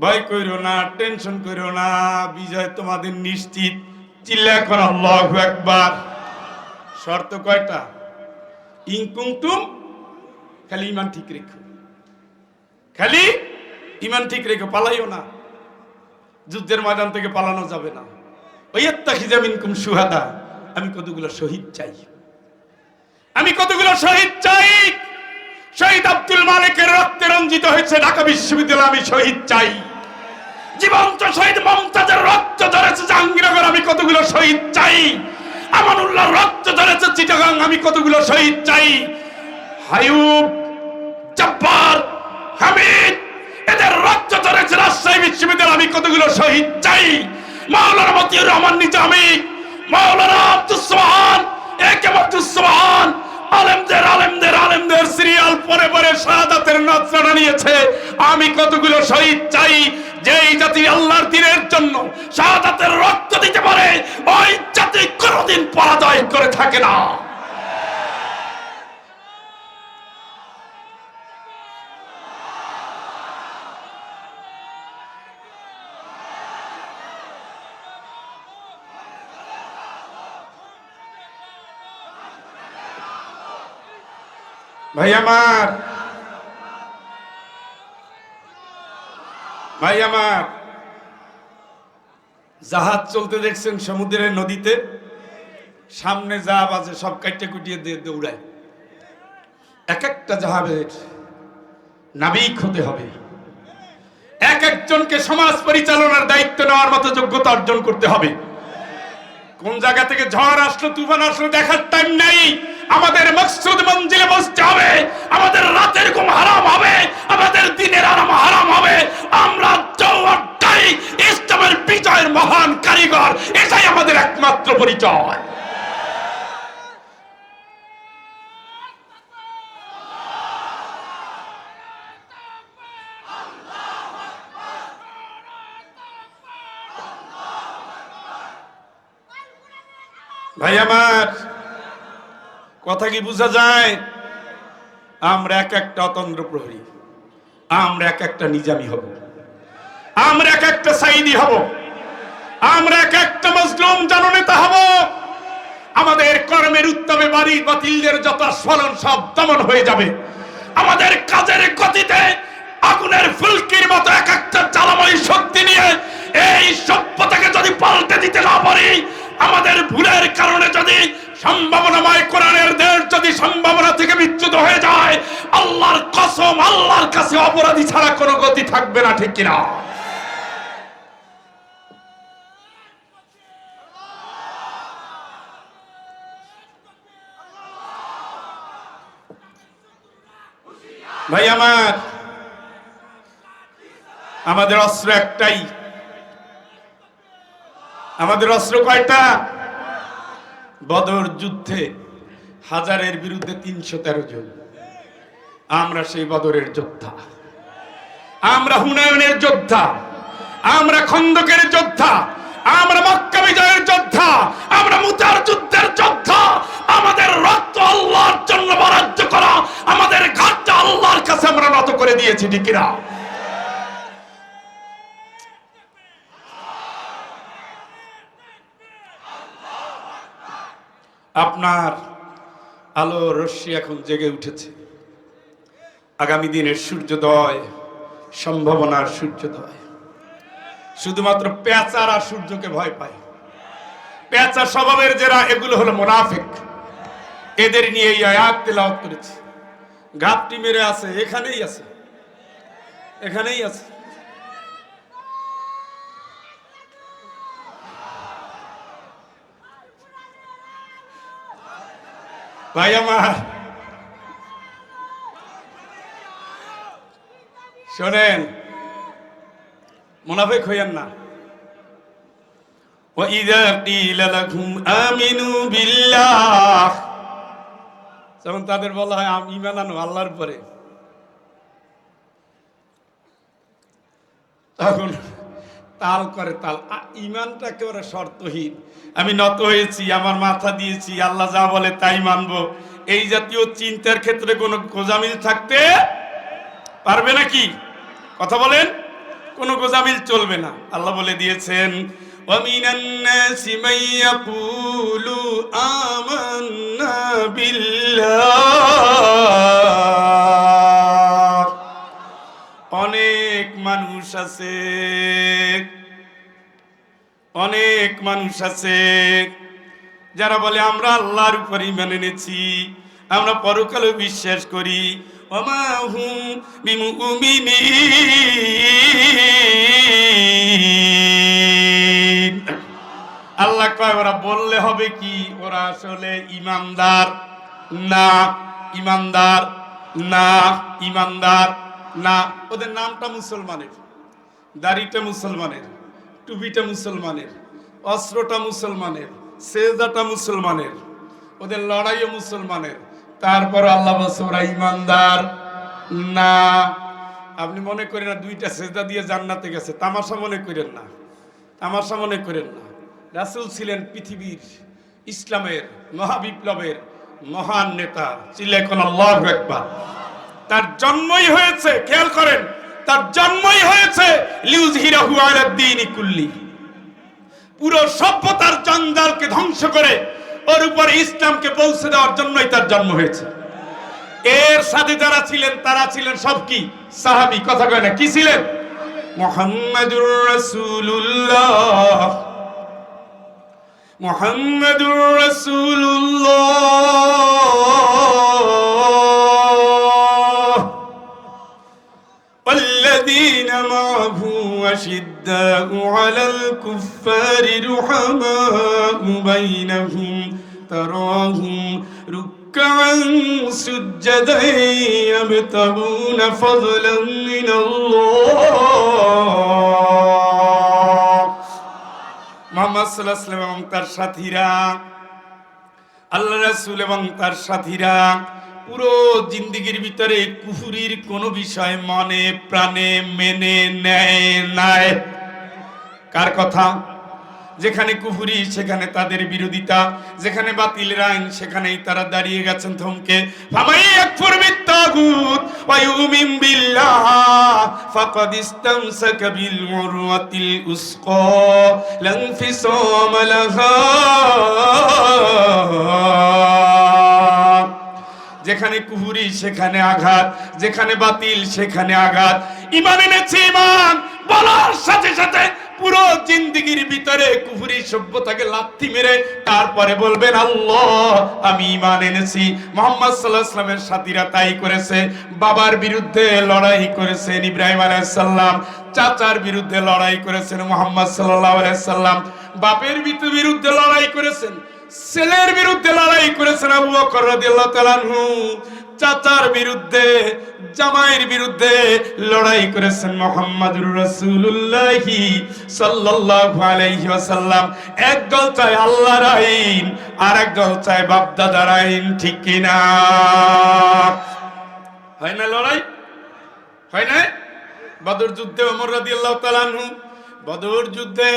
ভয় কইরো না, টেনশন কইরো না, বিজয় তোমাদের নিশ্চিত। চিল্লা কর আল্লাহু আকবার। শর্ত কয়টা? ইন কুনতুম, খালি ঈমান ঠিক রেখো, খালি ঈমান ঠিক রেখো, পালাইও না। যুদ্ধের ময়দান থেকে পালানো যাবে না। ওয়াত্তাখিযা মিনকুম শুহাদা। আমি কতগুলো শহীদ চাই, আমি কতগুলো শহীদ চাই। শহীদ আব্দুল মালিকের রক্তে রঞ্জিত হয়েছে ঢাকা বিশ্ববিদ্যালয়, আমি শহীদ চাই। জীবন্ত শহীদ মমতাজের রক্ত ঝরেছে জাহাঙ্গীরনগর, আমি কতগুলো শহীদ চাই। আমানুল্লাহর রক্ত ঝরেছে চিটাগাং, আমি কতগুলো শহীদ চাই। হায়ুব, জব্বার, হামিদ, এদের রক্ত ঝরেছে রাজশাহী বিশ্ববিদ্যালয়, আমি কতগুলো শহীদ চাই। মাওলানা মতিউর রহমান নিজামী, মাওলানা আব্দুস সুবহান, একে আব্দুস সুবহান, আলেমদের সিরিয়াল পরে পরে শাহাদাতের নজরানা নিয়েছে, আমি কতগুলো শহীদ চাই। যেই জাতি আল্লাহর দ্বীনের জন্য শাহাদাতের রক্ত দিতে পারে, ওই জাতি কোনোদিন পরাজয় করে থাকে না। ভাই আমার, ভাই আমার, জাহাজ চলতে দেখছেন সমুদ্রের নদীতে, সামনে যা বাজে সব কাইটে কুটিয়ে দিয়ে দৌড়ায়। এক একটা জাহাজের নাবিক হতে হবে, এক একজনকে সমাজ পরিচালনার দায়িত্ব নেওয়ার মতো যোগ্যতা অর্জন করতে হবে। কোন জায়গা থেকে ঝড় আসলো, তুফান আসলো দেখার টাইম নাই। আমাদের মকসুদ মঞ্জিলে বসতে হবে, আমাদের রাতের ঘুম হারাম হবে, আমাদের দিনের আরাম হারাম হবে। আমরা চৌহদ্দাই ইসলামের বিজয়ের মহান কারিগর, এটাই আমাদের একমাত্র পরিচয়। ভাই আমার, কথা কি বোঝা যায়? আমরা এক একটা অতন্দ্র প্রহরী, আমরা এক একটা নিজামী হব, আমরা এক একটা সাইদি হব, আমরা এক একটা মজলুম জননেতা হব। আমাদের কর্মের উত্তমে বাড়ি বাতিলদের যত স্মরণ সব দমন হয়ে যাবে। আমাদের কাজের গতিতে আগুনের ফুলকির মতো এক একটা জ্বালাময়ী শক্তি নিয়ে এই সভ্যতাকে যদি পাল্টে দিতে না পারি, আমাদের ভুলের কারণে যদি সম্ভাবনাময় কোরআনের দেশ যদি সম্ভাবনা থেকে বিচ্যুত হয়ে যায়, আল্লাহর কসম, আল্লাহর কাছে অপরাধী ছাড়া কোনো গতি থাকবে না, ঠিক কিনা? ভাই আমার, আমাদের অস্ত্র একটাই। আমাদের অস্ত্র কয়টা? বদর যুদ্ধে 1000-এর বিরুদ্ধে 313 জন। আমরা সেই বদরের যোদ্ধা, আমরা হুনায়নের যোদ্ধা, আমরা খন্দকের যোদ্ধা, আমরা মক্কা বিজয়ের যোদ্ধা, আমরা মুতার যুদ্ধের যোদ্ধা। আমাদের রক্ত আল্লাহর জন্য বরাদ্দ করা, আমাদের ঘাটটা আল্লাহর কাছে আমরা নত করে দিয়েছি, ঠিক কিনা? আপনার আলো রশ্মি এখন জেগে উঠেছে। আগামী দিনের সূর্যোদয় সম্ভাবনার সূর্যোদয়। শুধুমাত্র পেঁচারা সূর্যকে ভয় পায়। পেঁচা স্বভাবের যারা, এগুলো হলো মুনাফিক। এদের নিয়ে এই আয়াত তেলাওয়াত করেছি। ঘাপটি মেরে আছে, এখানেই আছে, এখানেই আছে। ভাই আমার শোনেন, মুনাফিক হইয়েন না। وَإِذَا قِيلَ لَكُمْ آمِنُوا بِاللَّهِ, যেমন তাদের বলা হয় ঈমান আনো আল্লাহর উপরে, তখন তাল করে তাল। ঈমানটা একেবারে শর্তহীন। আমি নত হয়েছি, আমার মাথা দিয়েছি, আল্লাহ যা বলে তাই মানবো, এই জাতীয় চিন্তার ক্ষেত্রে কোনো গোজামিল থাকতে পারবে নাকি? কথা বলেন, কোনো গোজামিল চলবে না। আল্লাহ বলে দিয়েছেন, وَمِنَ النَّاسِ مَن يَقُولُ آمَنَّا بِاللَّهِ, অনেক মানুষ আছে, অনেক মানুষ আছে যারা বলে আমরা আল্লাহর উপর ঈমান এনেছি, আমরা পরকালে বিশ্বাস করি। ওমা হুম বিমুমিনিন, আল্লাহ কয় ওরা বললে হবে কি, ওরা আসলে ঈমানদার না, ঈমানদার না, ঈমানদার না। ওদের নামটা মুসলমানের, দাড়িটা মুসলমানের, টুপিটা মুসলমানের, অস্ত্রটা মুসলমানের, সেজদাটা মুসলমানের, ওদের লড়াইও মুসলমানের। তারপর আল্লাহ বলছে ওরা ঈমানদার না। আপনি মনে করেন না দুইটা সেজদা দিয়ে জান্নাতে গেছে, তামাশা মনে করেন না, তামাশা মনে করেন না। রাসূল ছিলেন পৃথিবীর ইসলামের মহাবিপ্লবের মহান নেতা, চিল্লায় কোন আল্লাহু আকবার। তার জন্মই হয়েছে, খেয়াল করেন, তার জন্মই হয়েছে লিউযহিরাহু আলা দ্বীনি কুল্লি, পুরো সভ্যতার জঞ্জালকে ধ্বংস করে ওর উপরে ইসলামকে পৌঁছে দেওয়ার জন্যই তার জন্ম হয়েছে। এর সাথে যারা ছিলেন তারা ছিলেন সব কি সাহাবী, কথা কয় না, কি ছিলেন? মুহাম্মাদুর রাসূলুল্লাহ, মুহাম্মাদুর রাসূলুল্লাহ والذين معه أشداء على الكفار رحماء بينهم تراهم ركعا سجدا يبتغون فضلا من الله মুহাম্মদ সাল্লাল্লাহু আলাইহি ওয়াসাল্লাম এবং তার সাথীরা, আল্লাহ রাসূল এবং তার সাথীরা পুরো জিন্দেগির ভিতরে কুফরির কোনো বিষয় মনে প্রাণে মেনে নেয় নাই। কার কথা? যেখানে কুফরি সেখানে তাদের বিরোধিতা, যেখানে বাতিলের আইন সেখানেই তারা দাঁড়িয়ে গেছেন থমকে। ফামাই ইয়াকফুর বিত্তাগুত ওয়া ইউমিন বিল্লাহ ফাকাদ ইসতামসাকা বিল উরওয়াতিল উসকা লা ইনফিসাম লাহা। যেখানে কুফরি সেখানে আঘাত, যেখানে বাতিল সেখানে আঘাত। ঈমান এনেছি, ঈমান বলার সাথে সাথে পুরো জিন্দেগির ভিতরে কুফরি সভ্যতাকে লাথি মেরে তারপরে বলবেন আল্লাহ আমি ঈমান এনেছি। মুহাম্মদ সাল্লাল্লাহু আলাইহি ওয়াসাল্লামের সাথীরা তাই করেছে। বাবার বিরুদ্ধে লড়াই করেছেন ইব্রাহিম আলাইহিস সালাম, চাচার বিরুদ্ধে লড়াই করেছেন মুহাম্মদ সাল্লাল্লাহু আলাইহি সাল্লাম, বাপের বিরুদ্ধে লড়াই করেছেন, ছেলের বিরুদ্ধে লড়াই করেছেন আবু বকর রাদিয়াল্লাহু তাআলা আনহু, চাচার বিরুদ্ধে জামাইয়ের বিরুদ্ধে লড়াই করেছেন মুহাম্মাদুর রাসূলুল্লাহ সাল্লাল্লাহু আলাইহি ওয়াসাল্লাম। একদল চায় আল্লাহর আইন, আর একদল চায় বাপ দাদার আইন, ঠিক কি না? হয় না লড়াই? হয় না? বদর যুদ্ধে ওমর রাদিয়াল্লাহু তাআলা আনহু, বদর যুদ্ধে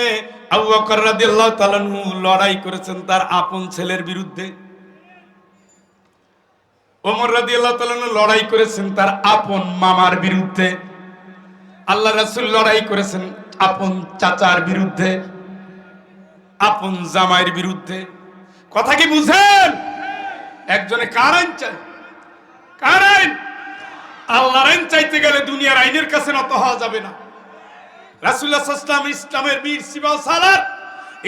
আবু বকর রাদিয়াল্লাহু তাআলা আনহু লড়াই করেছেন তার আপন ছেলের বিরুদ্ধে। ওমর রাদিয়াল্লাহু তাআলা আনহু লড়াই করেছেন তার আপন মামার বিরুদ্ধে। আল্লাহ রাসূল লড়াই করেছেন আপন চাচার বিরুদ্ধে, আপন জামাইয়ের বিরুদ্ধে। কথা কি বুঝেন? একজনে কার আইন চায়? কার আইন? আল্লাহর আইন চাইতে গেলে দুনিয়ার আইনের কাছে নত হওয়া যাবে না। রাসূলুল্লাহ সাল্লাল্লাহু আলাইহি ওয়াসাল্লাম ইসলামের বীর সিপাহ সালার,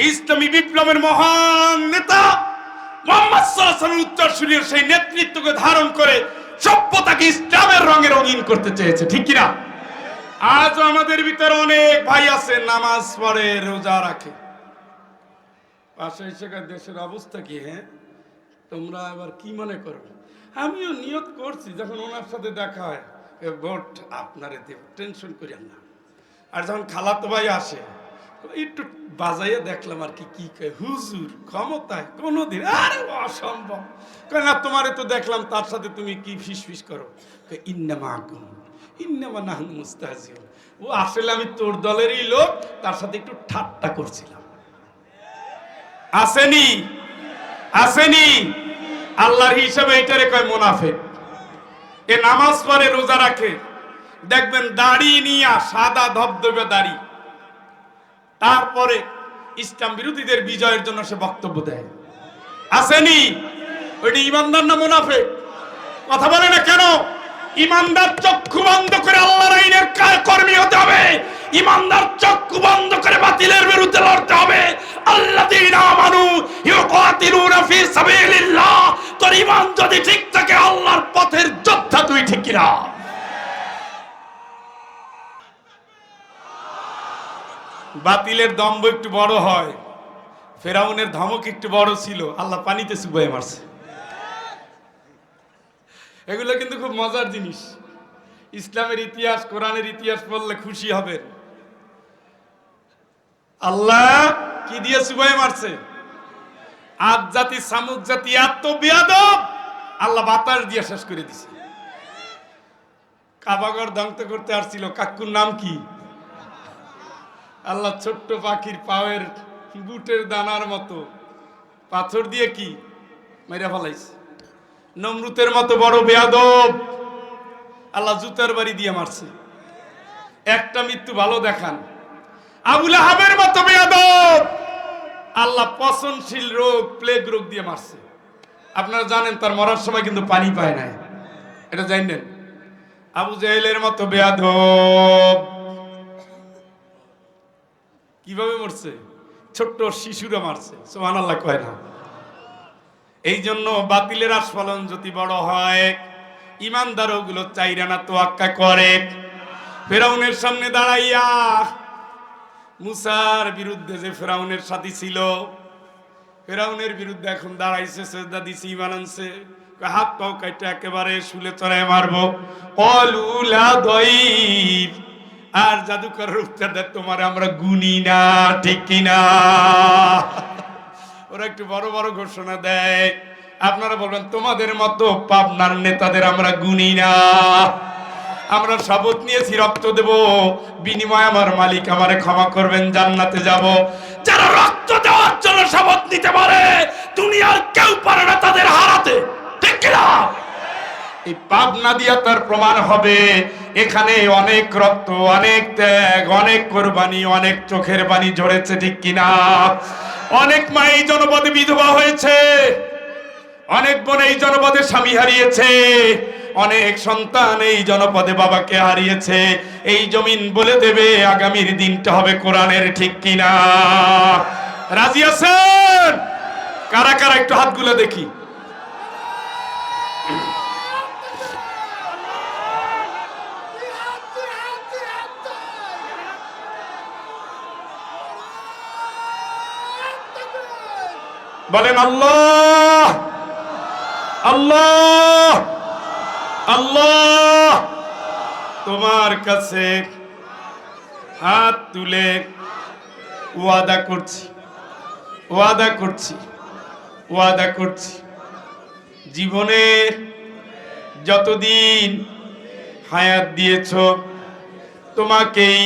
ইসলামী বিপ্লবের মহান নেতা মুহাম্মদ সাল্লাল্লাহু আলাইহি ওয়াসাল্লামের উত্তরসূরির সেই নেতৃত্বকে ধারণ করে সভ্যতাকে ইসলামের রঙে রঙিন করতে চেয়েছে, ঠিক কি না? আজও আমাদের ভিতরে অনেক ভাই আছে নামাজ পড়ে, রোজা রাখে, পাশে এসে দেশের অবস্থা কি, হ্যাঁ তোমরা আবার কি মনে করো? আমিও নিয়ত করছি যখন ওনার সাথে দেখা হয় ভোট আপনারে দেব, টেনশন করিয়েন না। আর যখন খালাতো ভাই আসে একটু বাজাইয়া দেখলাম আর কি কি কয়, হুজুর ক্ষমতায় কোনোদিন, আরে অসম্ভব। কয় না তোমারে তো দেখলাম তার সাথে তুমি কি ফিস করো। ইন্নামা আকুম ইন্নামা নাহনু মুস্তাহজিউন। ও আসলে আমি তোর দলেরই লোক, তার সাথে একটু ঠাট্টা করছিলাম। আসেনি? আসেনি? আল্লাহর হিসাবে এটারে কয় মুনাফিক। এ নামাজ পড়ে, রোজা রাখে, দেখবেন দাড়ি নিয়া, সাদা ধবধবে দাড়ি, তারপরে ইসলাম বিরোধীদের বিজয়ের জন্য সে বক্তব্য দেয়। আসেনি? ওইটি ইমানদার না মুনাফিক? কথা বলে না কেন? ইমানদার চক্ষু বন্ধ করে আল্লাহর আইনের কর্মী হতে হবে, ইমানদার চক্ষু বন্ধ করে বাতিলের বিরুদ্ধে লড়তে হবে। আল্লাযীনা আমানু ইউকাতিলুনা ফি সাবিলিল্লাহ। তোর ঈমান যদি ঠিক থাকে আল্লাহর পথের যোদ্ধা তুই, ঠিক কি না? বাতিলের দম্ভ একটু বড় হয়, ফেরাউনের ধমক একটু বড় ছিল, আল্লাহ পানিতে চুবাইয়ে মারছে। এগুলো কিন্তু খুব মজার জিনিস। ইসলামের ইতিহাস, কোরআনের ইতিহাস পড়লে খুশি হবেন। আল্লাহ কি দিয়ে চুবাইয়ে মারছে? আদ জাতি, সামুদ জাতি এত বেয়াদব, আল্লাহ বাতাস দিয়ে শেষ করে দিছে। কাবাগর ধ্বংস করতে আসছিল, কাকুর নাম কি? আল্লাহ ছোট্ট পাখির পায়ের বুটের দানার মতো পাথর দিয়ে কি মেরে ফেলাইছে। নমরুতের মতো বড় বেয়াদব আল্লাহ জুতার বাড়ি দিয়ে মারছে। একটা মৃত্যু ভালো দেখান। আবু লাহাবের মতো বেয়াদব আল্লাহ পচনশীল রোগ, প্লেগ রোগ দিয়ে মারছে। আপনারা জানেন তার মরার সময় কিন্তু পানি পায় নাই। এটা জানেন? আবু জাহেলের মতো বেয়াদব কিভাবে মরছে? ছোট্ট শিশুরা মারছে, সুবহানাল্লাহ কয় না? এই জন্য বাতিলের আস্ফালন যদি বড় হয়, ইমানদার ওগুলো চাইরা না তোয়াক্কা করে। ফেরাউনের সামনে দাঁড়াইয়া মুসার বিরুদ্ধে যে ফেরাউনের সাথী ছিল, ফেরাউনের বিরুদ্ধে এখন দাঁড়াইছে, সেজদা দিছে, ঈমান আনছে, হাত পাও কাইটা একেবারে শুলে চড়ায় মারবো। ক্বালু লা দাইর, আর জাদুকরের উত্তর দেয় তোমার আমরা গুনি না, ঠিক কিনা? ওরা একটু বড় বড় ঘোষণা দেয়, আপনারা বলবেন তোমাদের মতো পাবনার নেতাদের আমরা গুনি না, আমরা শপথ নিয়েছি রক্ত দেব, বিনিময়ে আমার মালিক আমারে ক্ষমা করবেন, জান্নাতে যাব। যারা রক্ত দেওয়ার জন্য শপথ নিতে পারে, দুনিয়ার কেউ পারে না তাদের হারাতে, ঠিক কিনা? এই পাবনা দিয়া তার প্রমাণ হবে এখানে অনেক রক্ত, অনেক ত্যাগ, অনেক কোরবানি, অনেক চোখের পানি ঝরেছে, ঠিক কিনা? অনেক মা এই জনপদে বিধবা হয়েছে, অনেক বোন এই জনপদে স্বামী হারিয়েছে, অনেক সন্তান এই জনপদে বাবাকে হারিয়েছে। এই জমিন বলে দেবে আগামীর দিনটা হবে কোরআনের, ঠিক কিনা? রাজি আছেন? কারা কারা একটু হাতগুলো দেখি। বলেন আল্লাহ আল্লাহ আল্লাহ। তোমার কাছে হাত তুলে ওয়াদা করছি, ওয়াদা করছি, ওয়াদা করছি, জীবনে যতদিন হায়াত দিয়েছ তোমাকেই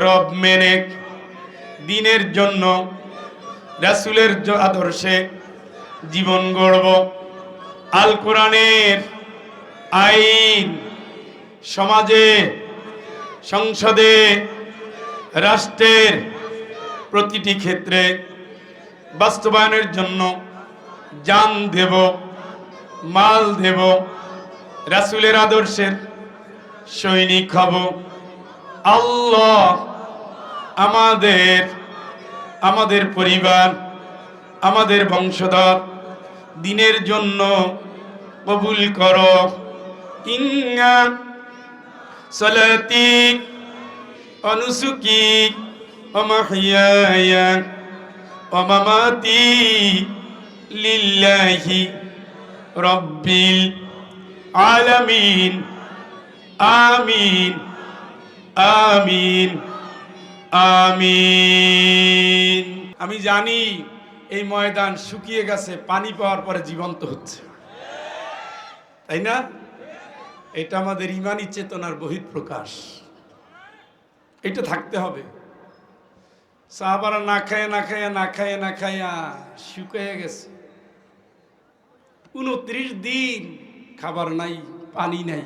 রব মেনে দিনের জন্য, রাসূলের আদর্শে জীবন গড়ব। আল কোরআনের আইন সমাজে, সংসদে, রাষ্ট্রের প্রতিটি ক্ষেত্রে বাস্তবায়নের জন্য জান দেব, মাল দেব, রাসূলের আদর্শের সৈনিক হব। আল্লাহ আমাদের পরিবার, আমাদের বংশধর দিনের জন্য কবুল করো। ইন্না সালাতি ওয়া নুসুকি ওয়া মাহইয়ায়া ওয়া মামাতি লিল্লাহি রাব্বিল আলামিন। আমিন আমিন আমিন। আমি জানি এই ময়দান শুকিয়ে গেছে, পানি পাওয়ার পরে জীবন্ত হচ্ছে, তাই না? এটা আমাদের ইমানি চেতনার বহিঃপ্রকাশ, এটা থাকতে হবে। সাহাবারা না খায় না খায় না খায় না খায়া শুকিয়ে গেছে, 29 দিন খাবার নাই, পানি নাই।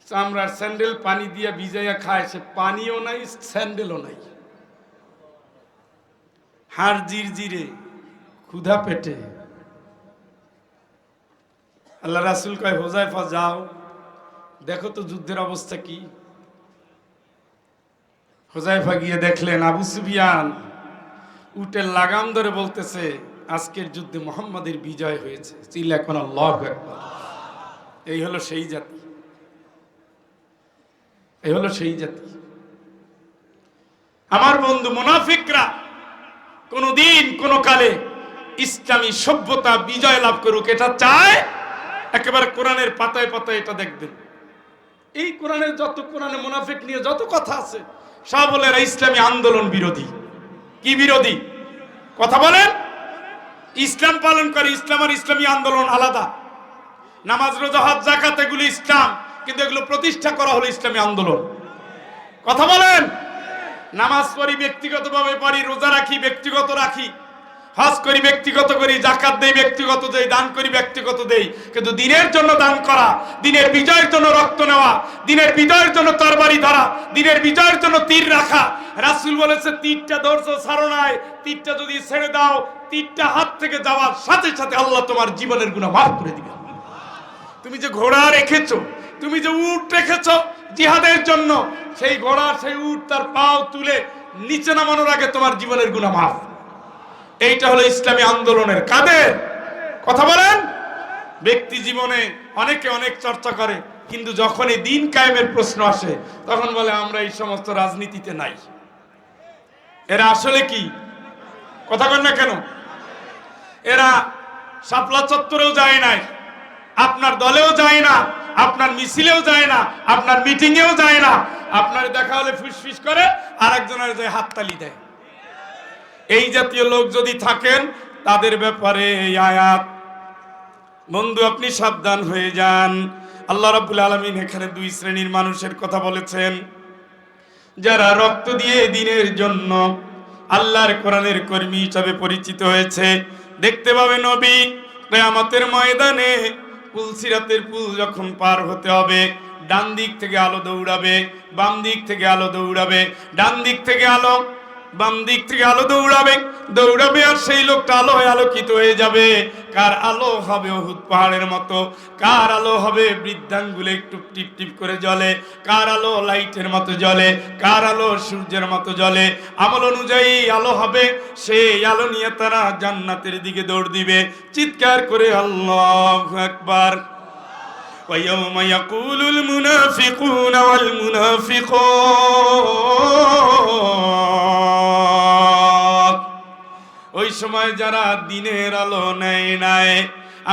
চামড়ার স্যান্ডেল পানি দিয়া ভিজাইয়া খায়, সে পানিও নাই, স্যান্ডেলও নাই, হাড় জিরজিরে, ক্ষুধা পেটে। আল্লাহ রাসূল কয় হুযায়ফা যাও দেখো তো যুদ্ধের অবস্থা কি। হুযায়ফা গিয়ে দেখলেন আবু সুফিয়ান উটের লাগাম ধরে বলতেছে আজকের যুদ্ধে মুহাম্মাদের বিজয় হয়েছে, চিল্লা কোন আল্লাহু আকবার। এই হলো সেই জাতি, এই হলো সেই জাতি। আমার বন্ধু, মুনাফিকরা কোনদিন কোন কালে ইসলামী সভ্যতা বিজয় লাভ করুক এটা চায়। একেবারে কোরআনের পাতায় পাতায় এটা দেখবেন, এই কোরআনের যত, কোরআনে মুনাফিক নিয়ে যত কথা আছে সব বলে এরা ইসলামী আন্দোলন বিরোধী। কি বিরোধী? কথা বলেন। ইসলাম পালন করে, ইসলাম আর ইসলামী আন্দোলন আলাদা। নামাজ, রোজা, হজ, যাকাত এগুলো ইসলাম, কিন্তু এগুলো প্রতিষ্ঠা করা হলো ইসলামী আন্দোলন। কথা বলেন। নামাজ পড়ি ব্যক্তিগতভাবে পড়ি, রোজা রাখি ব্যক্তিগত রাখি, হজ করি ব্যক্তিগত করি, যাকাত দেই ব্যক্তিগত দেই, দান করি ব্যক্তিগত দেই, কিন্তু দিনের জন্য দান করা, দিনের বিজয়ের জন্য রক্ত নেওয়া, দিনের বিজয়ের জন্য তরবারি ধরা, দিনের বিজয়ের জন্য তীর রাখা। রাসূল বলেছে তীরটা ধরছো ছাড়ো নাই, তীরটা যদি ছেড়ে দাও, তীরটা হাত থেকে যাওয়ার সাথে সাথে আল্লাহ তোমার জীবনের গুনাহ মাফ করে দিবেন। তুমি যে ঘোড়া রেখেছো, তুমি যে উট রেখেছো জিহাদের জন্য, সেই ঘোড়া সেই উট তার পাও তুলে নিচে নামানোর আগে তোমার জীবনের গুনাহ মাফ। এইটা হলো ইসলামী আন্দোলনের কাদের কথা বলেন। ব্যক্তি জীবনে অনেকে অনেক চর্চা করে, কিন্তু যখনই দিন কায়েমের প্রশ্ন আসে তখন বলে আমরা এই সমস্ত রাজনীতিতে নাই। এরা আসলে কি কথা বলেন না কেন? এরা শাপলা চত্বরেও যায় নাই, আপনার দলেও যায় না, আপনার মিছিলেও যায় না, আপনার মিটিংয়েও যায় না। আপনার দেখা হলে ফুসফিস করে আর একজনের যে হাততালি দেয়। এই জাতীয় লোক যদি থাকেন তাদের ব্যাপারে এই আয়াত। বন্ধু আপনি সাবধান হয়ে যান। আল্লাহ রাব্বুল আলামিন এখানে দুই শ্রেণীর মানুষের কথা বলেছেন, যারা রক্ত দিয়ে দিনের জন্য আল্লাহর কোরআনের কর্মী হিসাবে পরিচিত হয়েছে। দেখতে পাবে নবী কিয়ামতের ময়দানে পুলসিরাতের পুল যখন পার হতে হবে, ডান দিক থেকে আলো দৌড়াবে, বাম দিক থেকে আলো দৌড়াবে, ডান দিক থেকে আলো, বাম দিক থেকে আলো দৌড়াবে দৌড়াবে, আর সেই লোকটা আলোয় আলোকিত হয়ে যাবে। কার আলো হবে উহুদ পাহাড়ের মতো, কার আলো হবে বৃদ্ধাঙ্গুলে একটু টিপ টিপ করে জ্বলে, কার আলো লাইটের মতো জ্বলে, কার আলো সূর্যের মতো জ্বলে। আমল অনুযায়ী আলো হবে, সেই আলো নিয়ে তারা জান্নাতের দিকে দৌড় দিবে চিৎকার করে আল্লাহু আকবার। ويوم يقول المنافقون والمنافقات, ওই সময় যারা দিনের আলো নেয় নাই,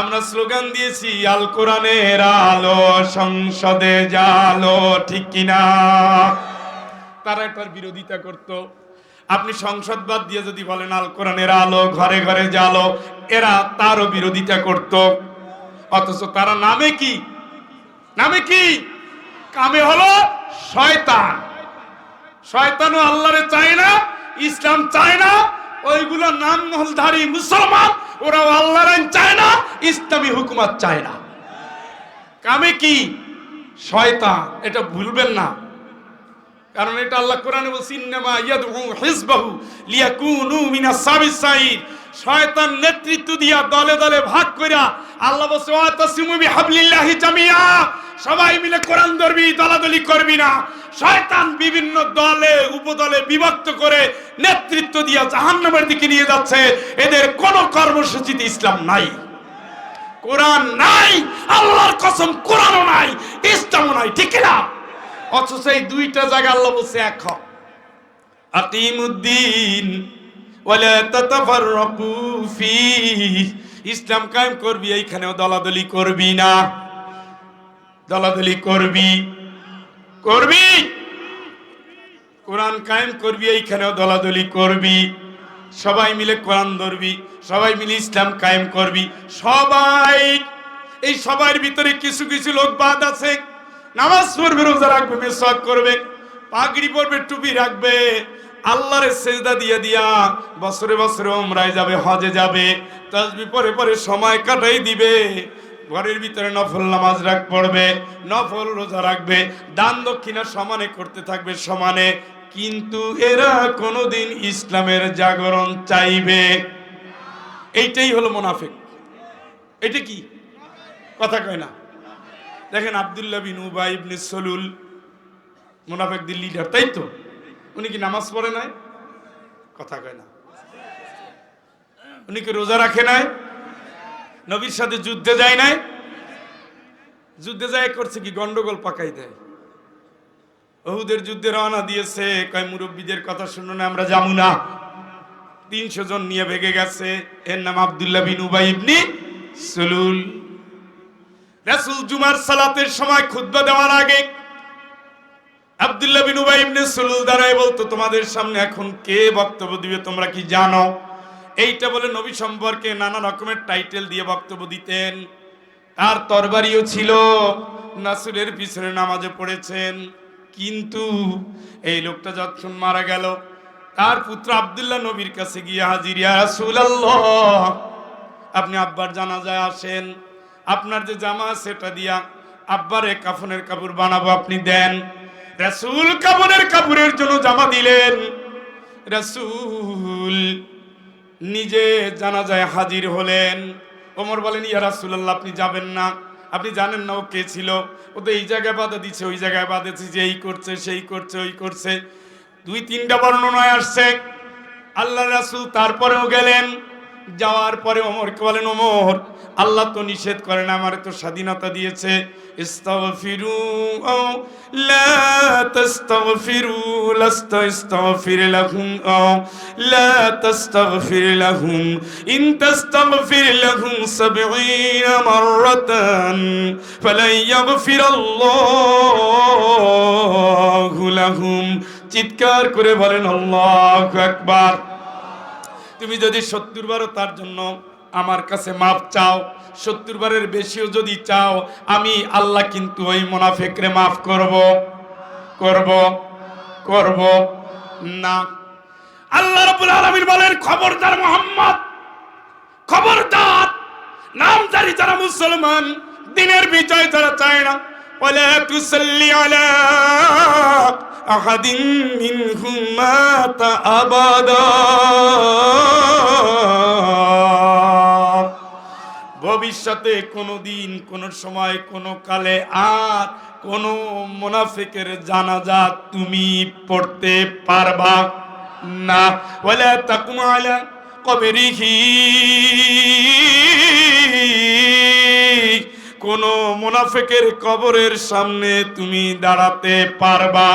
আমরা স্লোগান দিয়েছি আল কোরআনের আলো সংসদে জালো, ঠিক কিনা? তারা এটার বিরোধিতা করত। আপনি সংসদ বাদ দিয়ে যদি বলেন আল কোরআনের আলো ঘরে ঘরে জালো, এরা তারও বিরোধিতা করত। অথচ তারা নামে কি, নামে কি, কামে হলো শয়তান। শয়তানও আল্লাহরে চায় না, ইসলাম চায় না। ওইগুলো নাম হলধারী মুসলমান, ওরাও আল্লাহর আইন চায় না, ইসলামী হুকুমত চায় না। কামে কি শয়তান, এটা ভুলবেন না। কারণ এটা আল্লাহ কোরআনে বলছে ইন্নামা ইয়াদউ হিজবাহু লিয়াকুনু মিনাস সাবিসাইর। শয়তান নেতৃত্ব দিয়া দলে দলে ভাগ কইরা আল্লাহ বলছে ওয়াতাসিমু বিহাবলিল্লাহি জামিয়া, সবাই মিলে কোরআন ধরবি, দলাদলি করবি না। শয়তান বিভিন্ন দলে উপদলে বিভক্ত করে নেতৃত্ব দিয়া জাহান্নামের দিকে নিয়ে যাচ্ছে। এদের কোন কর্মসূচিতে ইসলাম নাই, কোরআন নাই, আল্লাহর কসম কোরআনও নাই, ইসলামও নাই, ঠিক না? অথচ এই দুইটা জায়গা আল্লাহ বলছে এক হও, আকিমুদ্দিন ওয়ালা তাতাফাররাকু ফীহি, ইসলাম কায়েম করবি, এইখানেও দলাদলি করবি না। দলাদলি করবি করবি, কোরআন কায়েম করবি, এইখানেও দলাদলি করবি। সবাই মিলে কোরআন ধরবি, সবাই মিলে ইসলাম কায়েম করবি। সবাই, এই সবার ভিতরে কিছু কিছু লোক বাদ আছে, নামাজ পড়বে, রোজা রাখবে, মিসওয়াক করবে, পাগড়ি পরবে, টুপি রাখবে, আল্লাহর সেজদা দিয়ে দিয়া বছরে বছরে উমরায় যাবে, হজে যাবে, তাসবিহ পরে পরে সময় কাটাই দিবে, ঘরের ভিতরে নফল নামাজ পড়বে, নফল রোজা রাখবে, দান দক্ষিণা সমানে করতে থাকবে সমানে। কিন্তু এরা কোনোদিন ইসলামের জাগরণ চাইবে, এইটাই হলো মুনাফিক। এটা কি কথা কয় না? দেখেন আব্দুল্লাহ বিন উবাই ইবনে সলুল মুনাফিকদের লিডার, তাই তো? উনি কি নামাজ পড়ে নাই? কথা কয় না। উনি কি রোজা রাখে নাই? নবীর সাথে যুদ্ধে যায় নাই? যুদ্ধে যায় করছে কি? গন্ডগোল পাকাই দেয়। উহুদের যুদ্ধে রওনা দিয়েছে, কয় মুরব্বীদের কথা শুনো না, আমরা যাবো না। 300 জন নিয়ে ভেগে গেছে। এর নাম আব্দুল্লাহ বিন উবাই ইবনে সলুল। রাসূল জুমার সালাতের সময় খুতবা দেওয়ার আগে আব্দুল্লাহ বিন উবাই ইবনে সলুল দাঁড়ায় বলতো, তোমাদের সামনে এখন কে বক্তব্য দিবে তোমরা কি জানো? এইটা বলে নবী সম্পর্কে নানা রকমের টাইটেল দিয়ে বক্তব্য দিতেন। তার তরবারিও ছিল, রাসূলের পিছনে নামাজে পড়েছেন। কিন্তু এই লোকটা যখন মারা গেল, তার পুত্র আব্দুল্লাহ নবীর কাছে গিয়ে হাজির, ইয়া রাসূলুল্লাহ, আপনি আব্বার জানাজায় আসেন, আপনার যে জামা সেটা দিয়া আব্বারে কাফনের কাপড় বানাবো, আপনি দেন। রাসূল কাফনের কাপড়ের জন্য জামা দিলেন। রাসূল নিজে জানাজায় হাজির হলেন। ওমর বলেন, ইয়া রাসূলুল্লাহ, আপনি যাবেন না, আপনি জানেন না ও কে ছিল, ও তো এই জায়গায় বাধা দিচ্ছে, ওই জায়গায় বাধা দিচ্ছে, এই করছে, সেই করছে, ওই করছে। 2-3টা বর্ণনায় আসছে। আল্লাহ রাসূল তারপরেও গেলেন। যাওয়ার পরে ওমরকে বলেন, ওমর, আল্লাহ তো নিষেধ করেন, আমার তো স্বাধীনতা দিয়েছে। ইস্তাগফিরু আও লা তাস্তাগফিরু লাস্তাগফির লাহুম আও লা তাস্তাগফির লাহুম ইন তাস্তাগফির লাহুম 70 মাররাতান ফালান ইয়াগফিরাল্লাহু লাহুম। চিৎকার করে বলেন আল্লাহু আকবার। তুমি যদি 70 বারও তার জন্য আমার কাছে মাপ চাও, 70 বারের বেশিও যদি চাও, আমি আল্লাহ কিন্তু ওই মুনাফিকরে মাফ করব না। আল্লাহ রাব্বুল আলামিন বলেন, খবরদার মুহাম্মদ, খবরদার, নামধারী যারা মুসলমান, দিনের বিজয় যারা চায় না, ওয়ালা তুসাল্লি আলা আহাদিন মিনহুম মাতা আবাদা, ভবিষ্যতে কোনোদিন, কোন সময়, কোন কালে আর কোন মুনাফিকের জানাজা তুমি পড়তে পারবা না। ওয়ালা তাকুম আলা কবরিহি, কোন মুনাফিকের কবরের সামনে তুমি দাঁড়াতে পারবা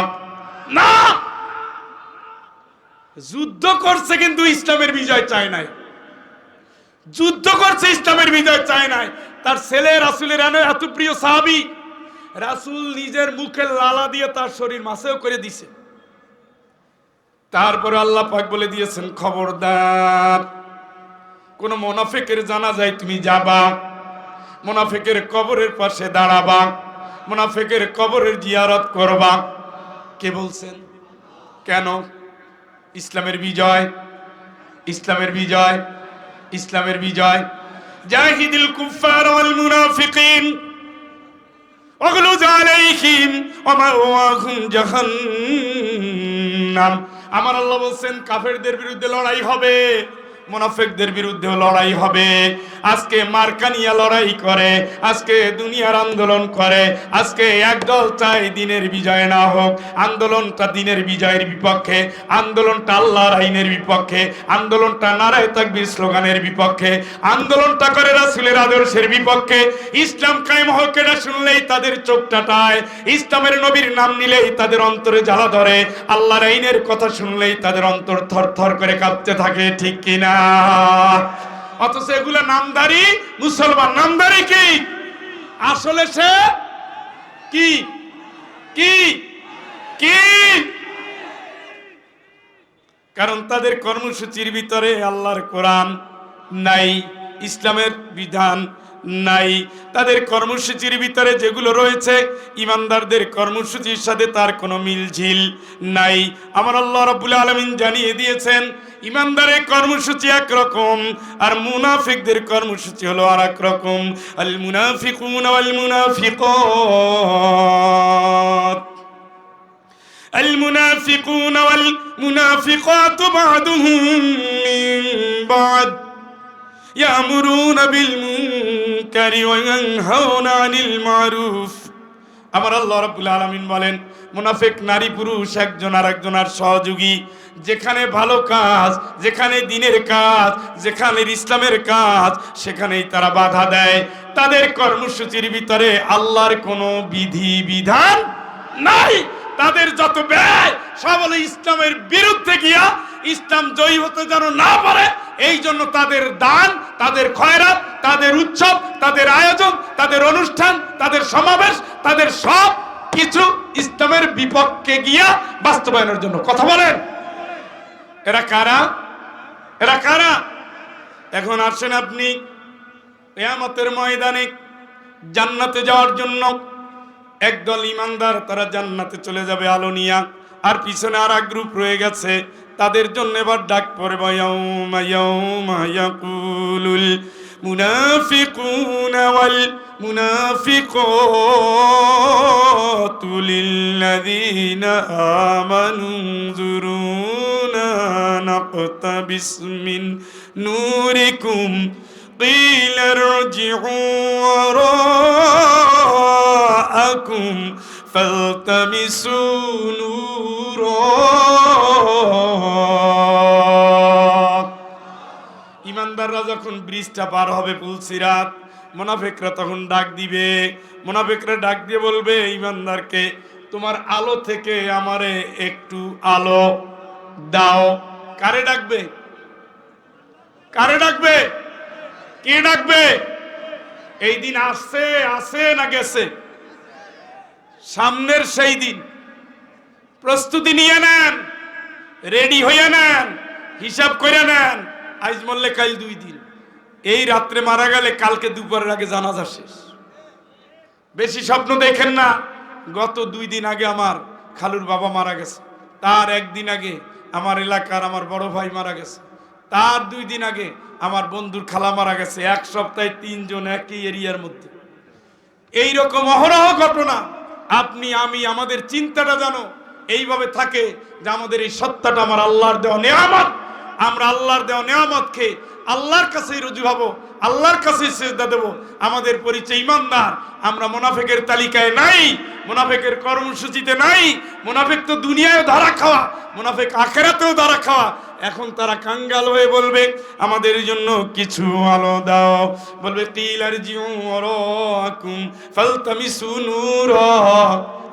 না। যুদ্ধ করছে কিন্তু ইসলামের বিজয় চায় নাই, যুদ্ধ করছে ইসলামের বিজয় চায় নাই। তার ছেলে রাসূলের এত প্রিয় সাহাবী, রাসূল নিজের মুখে লালা দিয়ে তার শরীর মাসেও করে দিছে। তারপরে আল্লাহ পাক বলে দিয়েছেন, খবরদার, কোন মুনাফিকের জানাজায় তুমি যাবা, মুনাফিকের কবরের পাশে দাঁড়াবা, মুনাফিকের কবরের জিয়ারত করবা। কে বলছেন? কেন? ইসলামের বিজয়, ইসলামের বিজয়, ইসলামের বিজয়। জাহিদিল কুফার ওয়াল মুনাফিকিন ওয়াগলুজ আলাইহিম ওয়া মাওয়াহুম জাহান্নাম। আমার আল্লাহ বলেন, কাফেরদের বিরুদ্ধে লড়াই হবে, মুনাফিকদের বিরুদ্ধেও লড়াই হবে। আজকে মার্কানিয়া লড়াই করে, আজকে দুনিয়ার আন্দোলন করে, আজকে একদল চায় দিনের বিজয় না হোক। আন্দোলনটা দিনের বিজয়ের বিপক্ষে, আন্দোলনটা আল্লাহর আইনের বিপক্ষে, আন্দোলনটা নারায়ে তাকবীর স্লোগানের বিপক্ষে, আন্দোলনটা করে রাসূলের আদর্শের বিপক্ষে। ইসলাম কায়েম হোক এটা শুনলেই তাদের চোখ টাটায়, ইসলামের নবীর নাম নিলেই তাদের অন্তরে জ্বালা ধরে, আল্লাহর আইনের কথা শুনলেই তাদের অন্তর থরথর করে কাঁপতে থাকে, ঠিক কিনা? অথচ এগুলা নামধারী মুসলমান। নামধারী কি? আসলে সে কি কি কি? কারণ তাদের কর্মসূচির ভিতরে আল্লাহর কোরআন নাই, ইসলামের বিধান নাই। তাদের কর্মসূচির ভিতরে যেগুলো রয়েছে ইমানদারদের কর্মসূচির সাথে তার কোনো মিলঝিল নাই। আমার আল্লাহ রাব্বুল আলামিন জানিয়ে দিয়েছেন, ইমানদারের কর্মসূচি একরকম আর মুনাফিকদের কর্মসূচি হলো আর এক রকম। আল মুনাফিকুনা ওয়াল মুনাফিকাত المنافقون والمنافقات بعضهم من بعض يأمرون بالمنكر وينهون عن المعروف। আমার আল্লাহ রাব্বুল আলামিন বলেন, মুনাফিক নারী পুরুষ একজন আর একজনের সহযোগী। যেখানে ভালো কাজ, যেখানে দ্বীনের কাজ, যেখানে ইসলামের কাজ, সেখানেই তারা বাধা দেয়। তাদের কর্মসূচির ভিতরে আল্লাহর কোনো বিধি বিধান নাই। তাদের যত ব্যয় সব হলো ইসলামের বিরুদ্ধে গিয়া ইসলাম জয়ী হতে যেন না পারে এই জন্য তাদের দান, তাদের খয়রাত, তাদের উৎসব, তাদের আয়োজন, তাদের অনুষ্ঠান, তাদের সমাবেশ, তাদের সব কিছু ইসলামের বিপক্ষে গিয়া বাস্তবায়নের জন্য। কথা বলেন, এরা কারা? এরা কারা? এখন আসেন আপনি কিয়ামতের ময়দানে জান্নাতে যাওয়ার জন্য। একদল ইমানদার তারা জান্নাতে চলে যাবে আলো নিয়া, আর পিছনে আর এক গ্রুপ রয়ে গেছে। তাদের জন্য এবার ডাক পড়বে, ইয়াউমা ইয়াউমা ইয়াকুলুল মুনাফিকুনা ওয়াল মুনাফিকাতু লিল্লাযীনা আমানু যুরুনা নাকতাবিস মিন নূরিকুম قيل ارجعوا وراءكم فالتمسوا نورا ইমানদাররা যখন ব্রিজটা পার হবে পুলসিরাত, মুনাফিকরা তখন ডাক দিবে। মুনাফিকরা ডাক দিয়ে বলবে ইমানদারকে, তোমার আলো থেকে আমারে একটু আলো দাও। কারে ডাকবে? কারে ডাকবে? কে ডাকবে? এই দিন আসছে, আসে না গেছে? সামনের সেই দিন। প্রস্তুতি নিয়ে নেন, রেডি হয়ে নেন, হিসাব করে নেন। আজ মরলে কাল 2 দিন, এই রাত্রে মারা গেলে কালকে দুপুরের আগে জানাজা শেষ। বেশি স্বপ্ন দেখেন না। গত 2 দিন আগে আমার খালুর বাবা মারা গেছে, তার 1 দিন আগে আমার এলাকার আমার বড় ভাই মারা গেছে, তার 2 দিন আগে আমার বন্ধুর খালা মারা গেছে। 1 সপ্তাহে 3 জন একই এরিয়ার মধ্যে। এইরকম অহরহ ঘটনা। আপনি আমি আমাদের চিন্তাটা জানো এইভাবে থাকে যে আমাদের এই সত্তাটা আমার আল্লাহর দেওয়া নেয়ামত। আমরা আল্লাহর দেওয়া নেয়ামতকে আল্লাহর কাছেই রুজু হব, আল্লাহর কাছেই সিজদা দেব। আমাদের পরিচয় ইমানদার। আমরা মুনাফিকের তালিকায় নাই, মুনাফিকের কর্মসূচিতে নাই। মুনাফিক তো দুনিয়ায়ও ধরা খাওয়া, মুনাফিক আখিরাতেও ধরা খাওয়া। এখন তারা কাঙ্গাল হয়ে বলবে আমাদের জন্য কিছু আলো দাও। বলবে কিলার জিউ ওয়ারাকুম ফালতামিসু নূরা,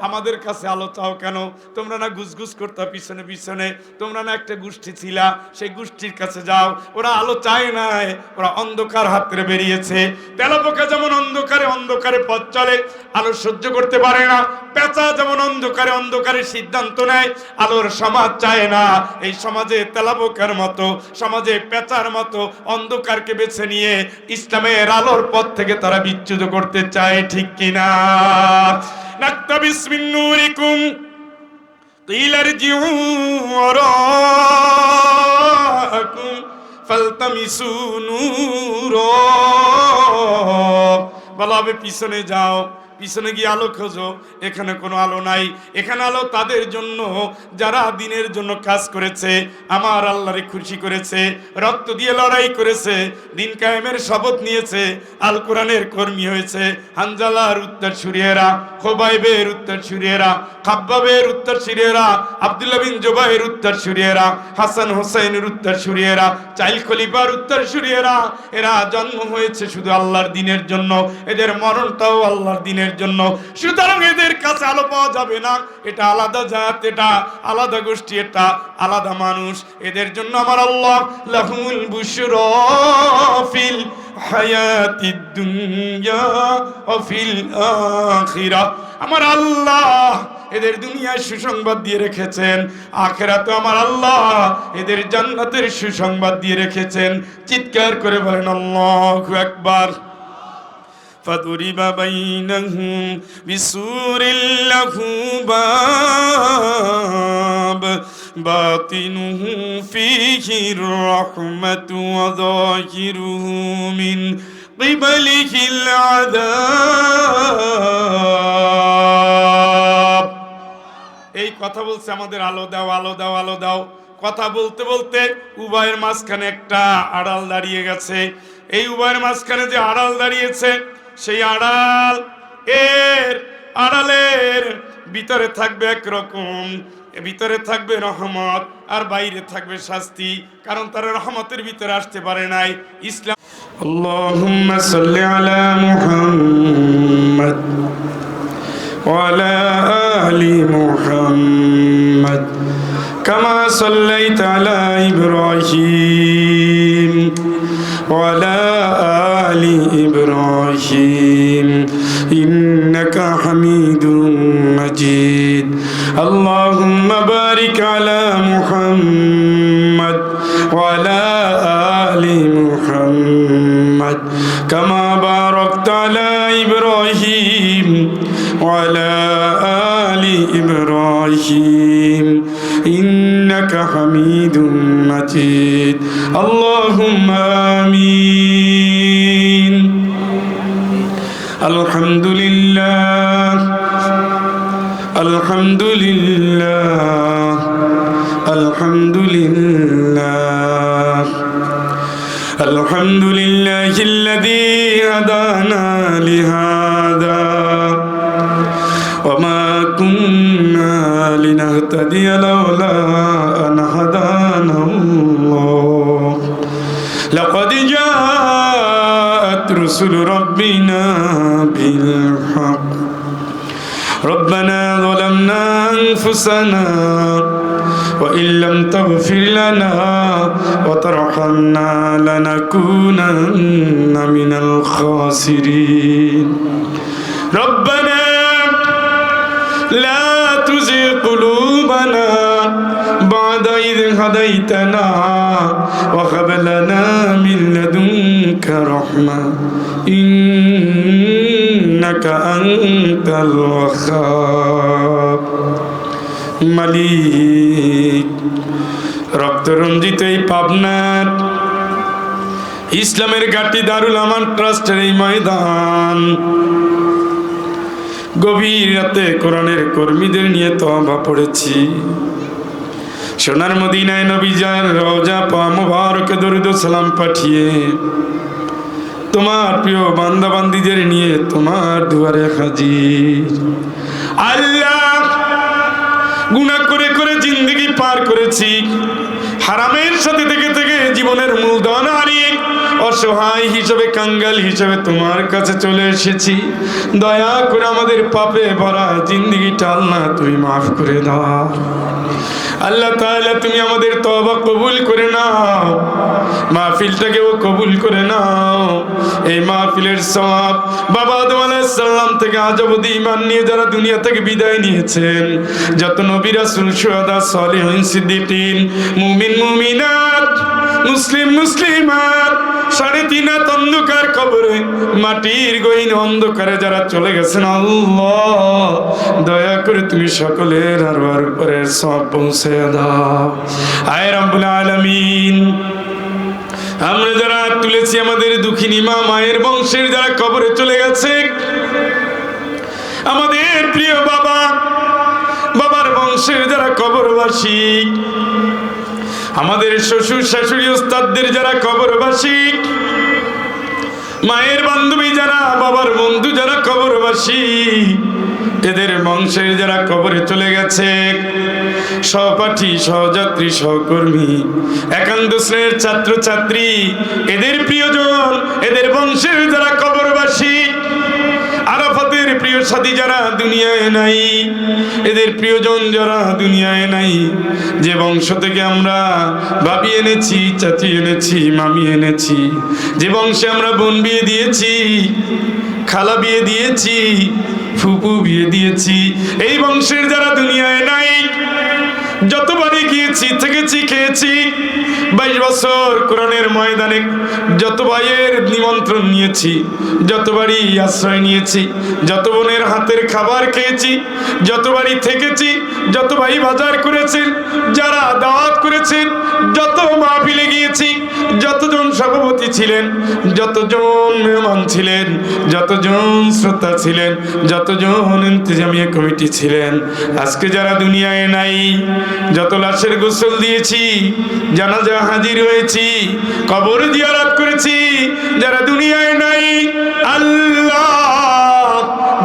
আমাদের কাছে আলো চাও কেন? তোমরা না গুজগুজ করতে পিছনে পিছনে, তোমরা না একটা গোষ্ঠী ছিলা, সেই গোষ্ঠীর কাছে যাও। ওরা আলো চায় নাই, ওরা অন্ধকার হাতরে বেরিয়েছে। তেলাপোকা যেমন অন্ধকারে অন্ধকারে পথ চলে, আলো সহ্য করতে পারে না। পেঁচা যেমন অন্ধকারে অন্ধকারে সিদ্ধান্ত নেয়, আলোর সমাজ চায় না। এই সমাজে তেলাপোকার মতো, সমাজে পেঁচার মতো অন্ধকারকে বেছে নিয়ে ইসলামের আলোর পথ থেকে তারা বিচ্যুত করতে চায়, ঠিক কিনা? নাকতাবিস মিন নূরিকুম কিল ইরজিউ ওয়ারাকুম ফালতামিসু নূরা, বলা হবে পিছনে যাও, পিছনে গিয়ে আলো খোঁজো। এখানে কোনো আলো নাই। এখানে আলো তাদের জন্য যারা দিনের জন্য কাজ করেছে, আমার আল্লাহরে খুশি করেছে, রক্ত দিয়ে লড়াই করেছে, দিন কায়েমের শপথ নিয়েছে, আল কোরআনের কর্মী হয়েছে। হানজালার উত্তরসূরিয়েরা, খোবাইবের উত্তরসূরিয়েরা, খাব্বাবের উত্তরসূরিয়েরা, আব্দুল্লাহ বিন জুবাইর উত্তরসূরিয়েরা, হাসান হোসেনের উত্তরসূরিয়েরা, চাইল খলিফার উত্তরসূরিয়েরা। এরা জন্ম হয়েছে শুধু আল্লাহর দিনের জন্য, এদের মরণটাও আল্লাহর দিনের জন্য। সুতরাং এদের কাছে আলো পাওয়া যাবে না। এটা আলাদা জাত, এটা আলাদা গোষ্ঠী, এটা আলাদা মানুষ। এদের জন্য আমার আল্লাহ লাহুল বুশরা ফিল হায়াতিদ দুনিয়া ওয়া ফিল আখিরাহ, আমার আল্লাহ এদের দুনিয়ায় সুসংবাদ দিয়ে রেখেছেন, আখিরাতে আমার আল্লাহ এদের জান্নাতের সুসংবাদ দিয়ে রেখেছেন। চিৎকার করে বলেন আল্লাহু আকবার। فضرب بينهم بسور له باب باطنه فيه الرحمة وظاهره من قبله العذاب। এই কথা বলছে আমাদের আলো দাও, আলো দাও, আলো দাও। কথা বলতে বলতে উভয়ের মাঝখানে একটা আড়াল দাঁড়িয়ে গেছে। এই উভয়ের মাঝখানে যে আড়াল দাঁড়িয়েছে, সেই আড়াল, এর আড়ালের ভিতরে থাকবে একরকম, ভিতরে থাকবে রহমত আর বাইরে থাকবে শাস্তি, কারণ তারা রহমতের ভিতরে আসতে পারে নাই। ইসলাম আল্লাহুম্মা সাল্লি আলা মুহাম্মাদ ওয়া আলা আলি মুহাম্মাদ কামা সাল্লাইতা আলা ইব্রাহিম ওয়া আলা আলি ইব্রাহিম ইন্নাকা হামিদুম মাজিদ। আল্লাহুম্মা বারিক আলা মুহাম্মাদ ওয়া আলা আলি মুহাম্মাদ কামা বারাকতা আলা ইব্রাহিম ওয়া আলা আলি ইব্রাহিম ইন্নাকা হামিদুম মাজিদ। আল্লাহুম্মা আমিন। আলহামদুলিল্লাহ, আলহামদুলিল্লাহ, আলহামদুলিল্লাহ, আলহামদুলিল্লাহ। الذي هدانا لهذا وما كنا لنهتدي لولا أن هدانا الله لقد جاءت رسل ربنا بالحق ربنا ظلمنا أنفسنا وإن لم تغفر لنا وترحمنا لنكونن من الخاسرين ربنا لا تزغ قلوبنا بعد إذ هديتنا وهب لنا من لدنك رحمة إنك أنت الوهاب মালিক রক্তরঞ্জিত এই পাবনার ইসলামের ঘাঁটি দারুল আমান ট্রাস্টের এই ময়দান গভীর রাতে কোরআনের কর্মীদের নিয়ে তওবা পড়েছি সোনার মদিনায় নবীজান রওজা পা মুবারকে দরুদ ও সালাম পাঠিয়ে তোমার প্রিয় বান্দা বান্দীদের নিয়ে তোমার দুয়ারে হাজির আল্লাহ গুনাহ করে করে জিন্দেগি পার করেছি হারামের সাথে থেকে থেকে জীবনের মূলধন হারিয়ে অসহায় হিসেবে কাঙ্গাল হিসেবে তোমার কাছে চলে এসেছি দয়া করে আমাদের পাপে ভরা জিন্দেগিটা আল্লাহ তুমি মাফ করে দাও আল্লাহ তাআলা তুমি আমাদের তওবা কবুল করে নাও মাহফিলটাকেও কবুল করে নাও এই মাহফিলের সওয়াব বাবা আদম আলাইহিস সালাম থেকে আজ অবধি ঈমান নিয়ে যারা দুনিয়া থেকে বিদায় নিয়েছেন যত নবী রাসূল শুহাদা সালেহিন সিদ্দিকিন মুমিন মুমিনাত মুসলিম মুসলিমাত 3.5 হাত অন্ধকার কবরে মাটির গহীন অন্ধকারে যারা চলে গেছেন আল্লাহ দয়া করে তুমি সকলের আরওয়ার উপরের সওয়াব পৌঁছে দাও আয় রব্বুল আলামিন আমরা যারা তুলেছি আমাদের দুঃখিনী মা মায়ের বংশের যারা কবরে চলে গেছে আমাদের প্রিয় বাবা বাবার বংশের যারা কবরবাসী আমাদের শ্বশুর শাশুড়ি ওস্তাদদের যারা কবরবাসী মায়ের বান্ধবী যারা বাবার বন্ধু যারা কবরবাসী এদের বংশের যারা কবরে চলে গেছে সহপাঠী সহযাত্রী সহকর্মী একান্ত শ্রেণীর ছাত্র ছাত্রী এদের প্রিয়জন এদের বংশের যারা কবরবাসী আরাফাতের প্রিয় সাথী যারা দুনিয়ায় নাই এদের প্রিয়জন যারা দুনিয়ায় নাই যে বংশ থেকে আমরা ভাবি এনেছি চাচি এনেছি মামি এনেছি যে বংশে আমরা বোন বিয়ে দিয়েছি খালা বিয়ে দিয়েছি ফুপু বিয়ে দিয়েছি এই বংশের যারা দুনিয়ায় নাই যতবারই গিয়েছি থেকেছি খেয়েছি 22 বছর কোরআনের ময়দানে যত ভাইয়ের নিমন্ত্রণ নিয়েছি যতবারই আশ্রয় নিয়েছি যত বোনের হাতের খাবার খেয়েছি যতবারই থেকেছি যত ভাই বাজার করেছেন যারা দাওয়াত করেছেন যত মাহফিলে গিয়েছি যতজন সভাপতি ছিলেন যতজন মেহমান ছিলেন যতজন শ্রোতা ছিলেন যতজন ইন্তেজামিয়া কমিটি ছিলেন আজকে যারা দুনিয়ায় নাই যত লাশের গোসল দিয়েছি জানাজা হাজির হয়েছি কবর জিয়ারত করেছি যারা দুনিয়ায় নাই আল্লাহ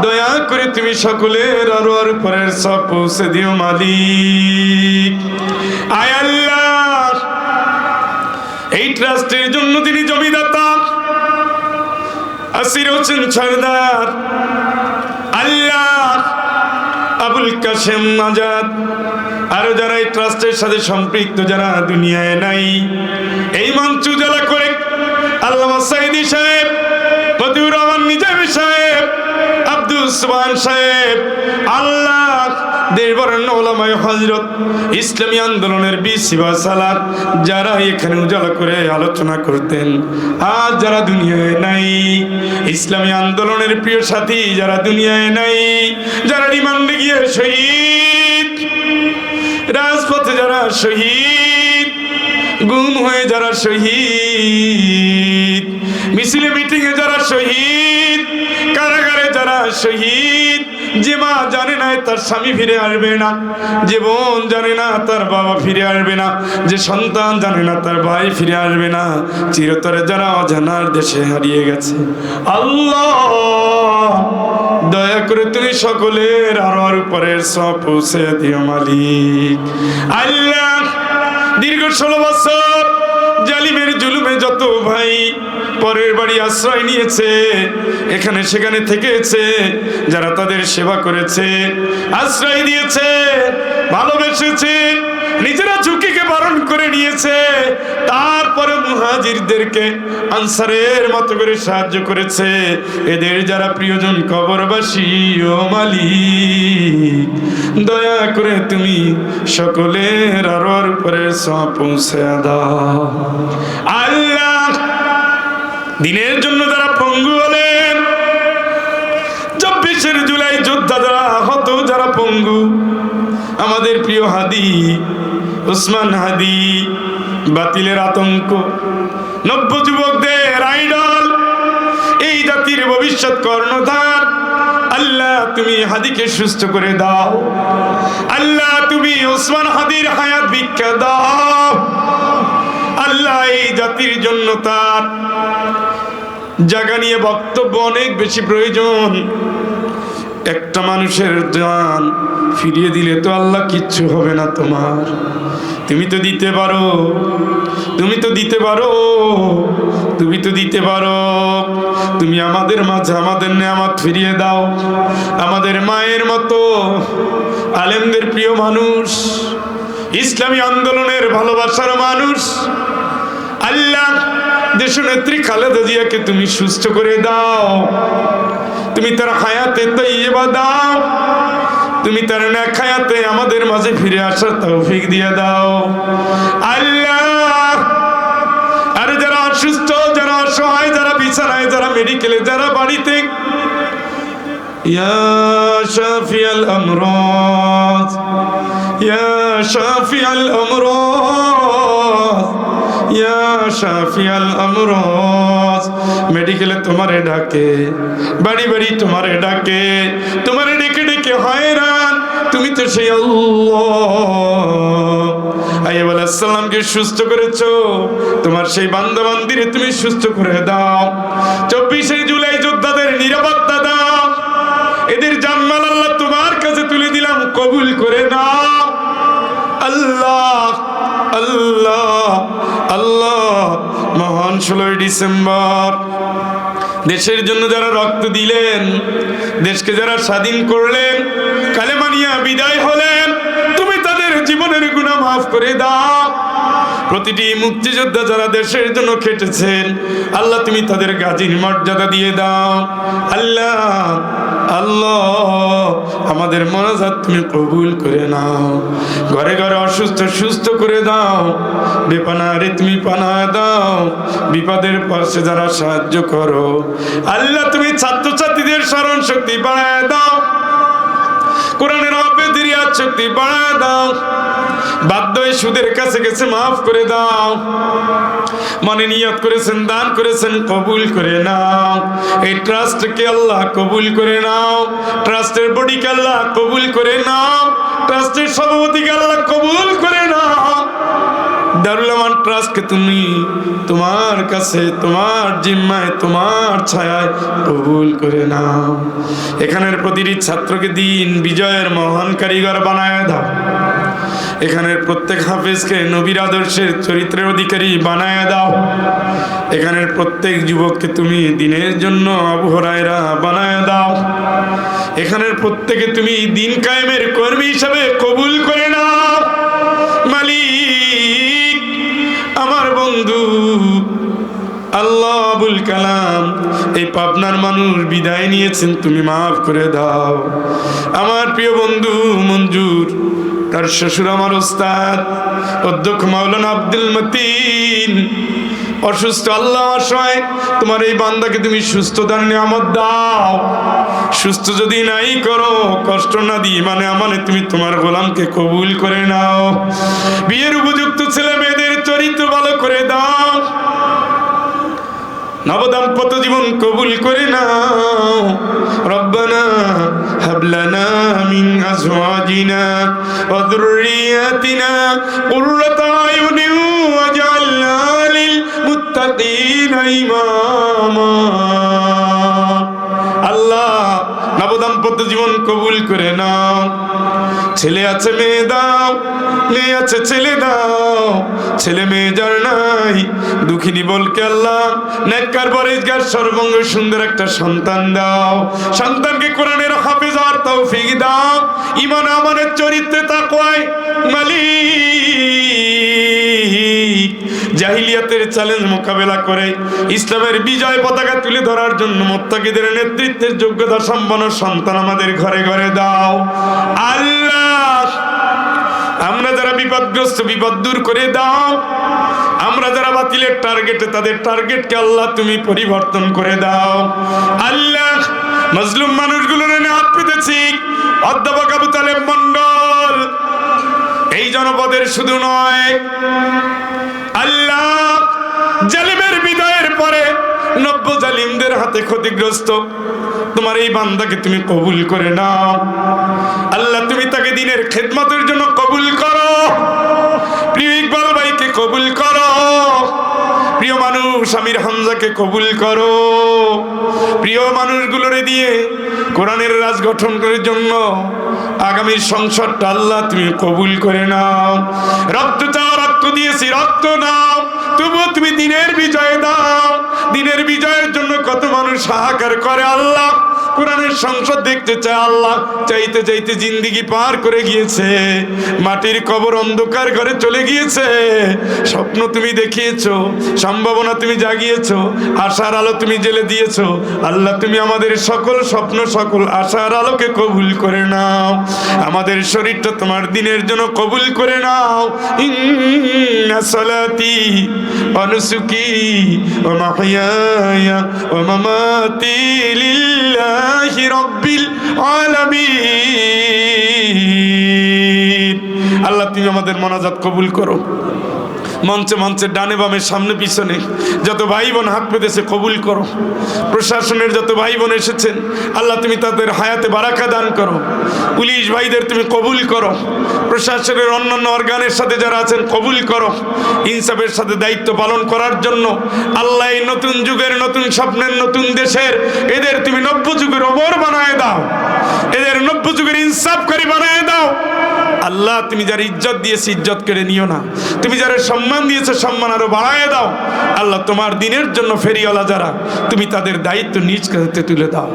দয়া করে তুমি সকলের আরওয়ার উপরের সব পৌঁছে দিও মালিক আয় আল্লাহ এই ট্রাস্টের জন্য তিনি জমিদাতা আসির হোসেন সরদার আল্লাহ আবুল কাশেম আজাদ আরো যারা এই ট্রাস্টের সাথে সম্পৃক্ত যারা দুনিয়ায় নাই এই মঞ্চ উজালা করে আল্লামা সাইদি সাহেব ফতিউর রহমান নিজামী সাহেব আব্দুল সুবহান সাহেব আল্লাহ দেশবরেণ্য ওলামায়ে হযরত ইসলামী আন্দোলনের বিসিবা সালাত যারা এখানে উজালা করে আলোচনা করতেন আজ যারা দুনিয়ায় নাই ইসলামী আন্দোলনের প্রিয় সাথী যারা দুনিয়ায় নাই যারা রিমান্ডে গিয়ে শহীদ রাজপথে যারা শহীদ গুম হয়ে যারা শহীদ মিছিলে মিটিংয়ে যারা শহীদ কারাগারে যারা শহীদ যে মা জানে না তার স্বামী ফিরে আসবে না, যে বোন জানে না তার বাবা ফিরে আসবে না, যে সন্তান জানে না তার ভাই ফিরে আসবে না, চিরতরে যারা অজানার দেশে হারিয়ে গেছে, আল্লাহ দয়া করে তুমি সকলের আরোর উপরের সব পৌঁছে দিও মালিক। আল্লাহ দীর্ঘ 16 বছর জালিমের জুলুমে যত ভাই পরের বাড়ি আশ্রয় নিয়েছে, এখানে সেখানে থেকেছে, যারা তাদের সেবা করেছে, আশ্রয় দিয়েছে, ভালোবেসেছে, নিজেরা ঝুঁকিকে বরণ করে নিয়েছে, তারপরে মুহাজিরদেরকে আনসারের মতো করে সাহায্য করেছে, এদের যারা প্রিয়জন কবরবাসী, ও মালিক দয়া করে তুমি সকলের আরোর উপরে সব পৌঁছে দাও। আল্লাহ দিনের জন্য যারা পঙ্গু হলেন, 24 জুলাই যোদ্ধা যারা আহত, যারা পঙ্গু, আমাদের প্রিয় হাদি উসমান হাদি, বাতিলের আতঙ্ক, নব্য যুবকদের আইডল, এই জাতির ভবিষ্যৎ কর্ণধার, আল্লাহ তুমি হাদিকে সুস্থ করে দাও। আল্লাহ তুমি উসমান হাদির হায়াত ভিক্ষা দাও। আল্লাহ এই জাতির জন্য তার জায়গা নিয়ে বক্তব্য অনেক বেশি প্রয়োজন। একটা মানুষের জান ফিরিয়ে দিলে তো আল্লাহ কিচ্ছু হবে না তোমার, তুমি তো দিতে পারো, তুমি তো দিতে পারো, তুমি তো দিতে পারো। তুমি আমাদের মাঝে আমাদের নেয়ামত ফিরিয়ে দাও। আমাদের মায়ের মতো আলেমদের প্রিয় মানুষ, ইসলামী আন্দোলনের ভালোবাসার মানুষ, আল্লাহ দেশনেত্রী খালেদা জিয়াকে তুমি সুস্থ করে দাও। তুমি তার হায়াতে তৈয়বা দাও, তুমি তার নেক হায়াতে আমাদের মাঝে ফিরে আসার তৌফিক দিয়ে দাও। আল্লাহ আর যারা অসুস্থ, যারা অসহায়, যারা বিছানায়, যারা মেডিকেলে, যারা বাড়িতে, ইয়া শাফিয়াল আমরাজ, ইয়া শাফিয়াল আমরাজ, ইয়া শাফিয়াল আমরাজ, মেডিকেলে তোমারে ডাকে, বাড়ি বাড়ি তোমারে ডাকে, তোমারে ডেকে ডেকে হয়রান, তুমি তো সেই আল্লাহ। আইয়ুব আলাইহিস সালামকে সুস্থ করেছো, তোমার সেই বান্দা বান্দিরে তুমি সুস্থ করে দাও। 24 জুলাই যোদ্ধাদের নিরাপত্তা দাও, এদের জানমাল আল্লাহ তোমার কাছে তুলে দিলাম, কবুল করে নাও। আল্লাহ আল্লাহ আল্লাহ মহান 16 ডিসেম্বর দেশের জন্য যারা রক্ত দিলেন, দেশকে যারা স্বাধীন করলেন, কালেমা নিয়ে বিদায় হলেন, তুমি তাদের জীবনের গুনাহ মাফ করে দাও। প্রতিটি মুক্তিযোদ্ধা যারা দেশের জন্য খেটেছেন, আল্লাহ তুমি তাদের গাজীর মর্যাদা দিয়ে দাও। আল্লাহ আল্লাহ আমাদের মোনাজাত তুমি কবুল করে নাও। ঘরে ঘরে অসুস্থ সুস্থ করে দাও, বেপানারে তুমি পানা দাও, বিপদের পাশে যারা সাহায্য করো, আল্লাহ তুমি ছাত্রছাত্রীদের স্মরণ শক্তি বাড়ায় দাও, কোরআনের হাফেজের শক্তি বাড়ায় দাও, বাধ্য হয়ে সুদের কাছে গেছে মাফ করে দাও, মনে নিয়ত করেছেন দান করেছেন কবুল করে নাও। এই ট্রাস্টকে আল্লাহ কবুল করে নাও, ট্রাস্টের বডিকে আল্লাহ কবুল করে নাও, ট্রাস্টের সভাপতিকে আল্লাহ কবুল করে নাও। দারুল আমান ট্রাস্টকে তুমি তোমার কাছে, তোমার জিম্মায়, তোমার ছায়ায় কবুল করে নাও। এখানের প্রতিটি ছাত্রকে দিন বিজয়ের মহান কারিগর বানায় দাও। এখানের প্রত্যেক হাফেজকে নবীর আদর্শের চরিত্রের অধিকারী বানায় দাও। এখানের প্রত্যেক যুবককে তুমি দিনের জন্য আবু হুরায়রা বানায় দাও। এখানের প্রত্যেকে তুমি দিন কায়েমের কর্মী হিসাবে কবুল করে নাও। মালিক আমার বন্ধু আল্লাহ আবুল কালাম, এই পাবনার মানুষ বিদায় নিয়েছেন, তুমি মাফ করে দাও। আমার প্রিয় বন্ধু মঞ্জুর, তার শ্বশুর আমার ওস্তাদ অধ্যক্ষ মাওলানা আব্দুল মতিন অসুস্থ, আল্লাহ অসহায়, তোমার এই বান্দাকে তুমি সুস্থ দান নিয়ামত দাও। সুস্থ যদি নাই করো, কষ্ট না দিই মানে আমানে তুমি তোমার গোলামকে কবুল করে নাও। বিয়ের উপযুক্ত ছেলে মেয়েদের চরিত্র ভালো করে দাও। নবদাম্পত্য জীবন কবুল করে নাও। রব্বানা হাব লানা মিন আজওয়াজিনা ওয়া যুররিয়াতিনা কুররাতা আয়ুনিন ওয়াজআলনা লিল মুত্তাকিনা ইমামা। আল্লাহ নবদাম্পত্য জীবন কবুল করে নাও। ছেলে আছে মেয়ে দাও, মেয়ে আছে ছেলে দাও, ছেলে মেয়ে যার নাই দুঃখিনী বলকে আল্লাহ নেককার পরেজগার সর্বঙ্গ সুন্দর একটা সন্তান দাও। সন্তানকে কোরআনের হাফেজ আর তৌফিক দাও, ঈমান আমানের চরিত্রে তাকওয়ায় মালিক জাহিলিয়াতের চ্যালেঞ্জ মোকাবেলা করে ইসলামের বিজয় পতাকা তুলে ধরার জন্য মুত্তাকিদের নেতৃত্বের যোগ্যতা সম্পন্ন সন্তান আমাদের ঘরে ঘরে দাও। আল্লাহ আমরা যারা বিপদগ্রস্ত বিপদ দূর করে দাও। আমরা যারা বাতিলের টার্গেটে তাদের টার্গেটকে আল্লাহ তুমি পরিবর্তন করে দাও। আল্লাহ মজলুম মানুষগুলোর এনে হাত পেতেছি অধ্যাপক আবু তালেব মন্ডল এই জনপদের শুধু নয় আল্লাহ জালিমের বিজয়ের পরে নব্য জালিমদের হাতে ক্ষতিগ্রস্ত তোমার এই বান্দাকে তুমি কবুল করে নাও। আল্লাহ তুমি তাকে দিনের খেদমতের জন্য কবুল করো। প্রিয় ইকবাল ভাইকে কবুল করো। প্রিয় মানুষ আমির হামজাকে কবুল করো। প্রিয় মানুষগুলোরে দিয়ে কোরআনের রাজ গঠন করার জন্য আগামী সংসদটা আল্লাহ তুমি কবুল করে নাও। রক্ত চাও, রক্ত দিয়েছি, রক্ত নাও, তবুও তুমি দিনের বিজয় দাও। দিনের বিজয়ের জন্য কত মানুষ হাহাকার করে আল্লাহ কোরআনের সংসদ দেখতে চায়। আল্লাহ চাইতে চাইতে জিন্দিগি পার করে গিয়েছে, মাটির কবর অন্ধকার ঘরে চলে গিয়েছে। স্বপ্ন তুমি দেখিয়েছো, সম্ভাবনা তুমি জাগিয়েছো, আশার আলো তুমি জেলে দিয়েছো। আল্লাহ তুমি আমাদের সকল স্বপ্ন সকল আশার আলোকে কবুল করে নাও। আমাদের শরীরটা তোমার দিনের জন্য কবুল করে নাও। ইন্না সালাতি ওয়া নুসুকি ওয়া মাহইয়ায়া ওয়া মামাতি লিল্লাহি রাব্বিল আলামিন। আল্লাহ তুমি আমাদের মোনাজাত কবুল করো। মঞ্চে মঞ্চে ডানে বামে সামনে পিছনে যত ভাই বোন হাত পেতেছে কবুল করো। প্রশাসনের যত ভাই বোন এসেছেন আল্লাহ তুমি তাদের হায়াতে বারাকা দান করো। পুলিশ ভাইদের তুমি কবুল করো। প্রশাসনের অন্যান্য অর্গানের সাথে যারা আছেন কবুল করো। ইনসাফের সাথে দায়িত্ব পালন করার জন্য আল্লাহ এই নতুন যুগের নতুন স্বপ্নের নতুন দেশের এদের তুমি নব্য যুগের ওমর বানায় দাও। এদের নব্য যুগের ইনসাফকারী বানায় দাও। আল্লাহ তুমি যারা ইজ্জত দিয়েছে ইজ্জত কেড়ে নিও না। তুমি যারা সম্মান দিয়েছে সম্মান আরো বাড়ায় দাও। আল্লাহ তোমার দিনের জন্য ফেরিওয়ালা যারা তুমি তাদের দায়িত্ব নিজ কাঁধে তুলে দাও।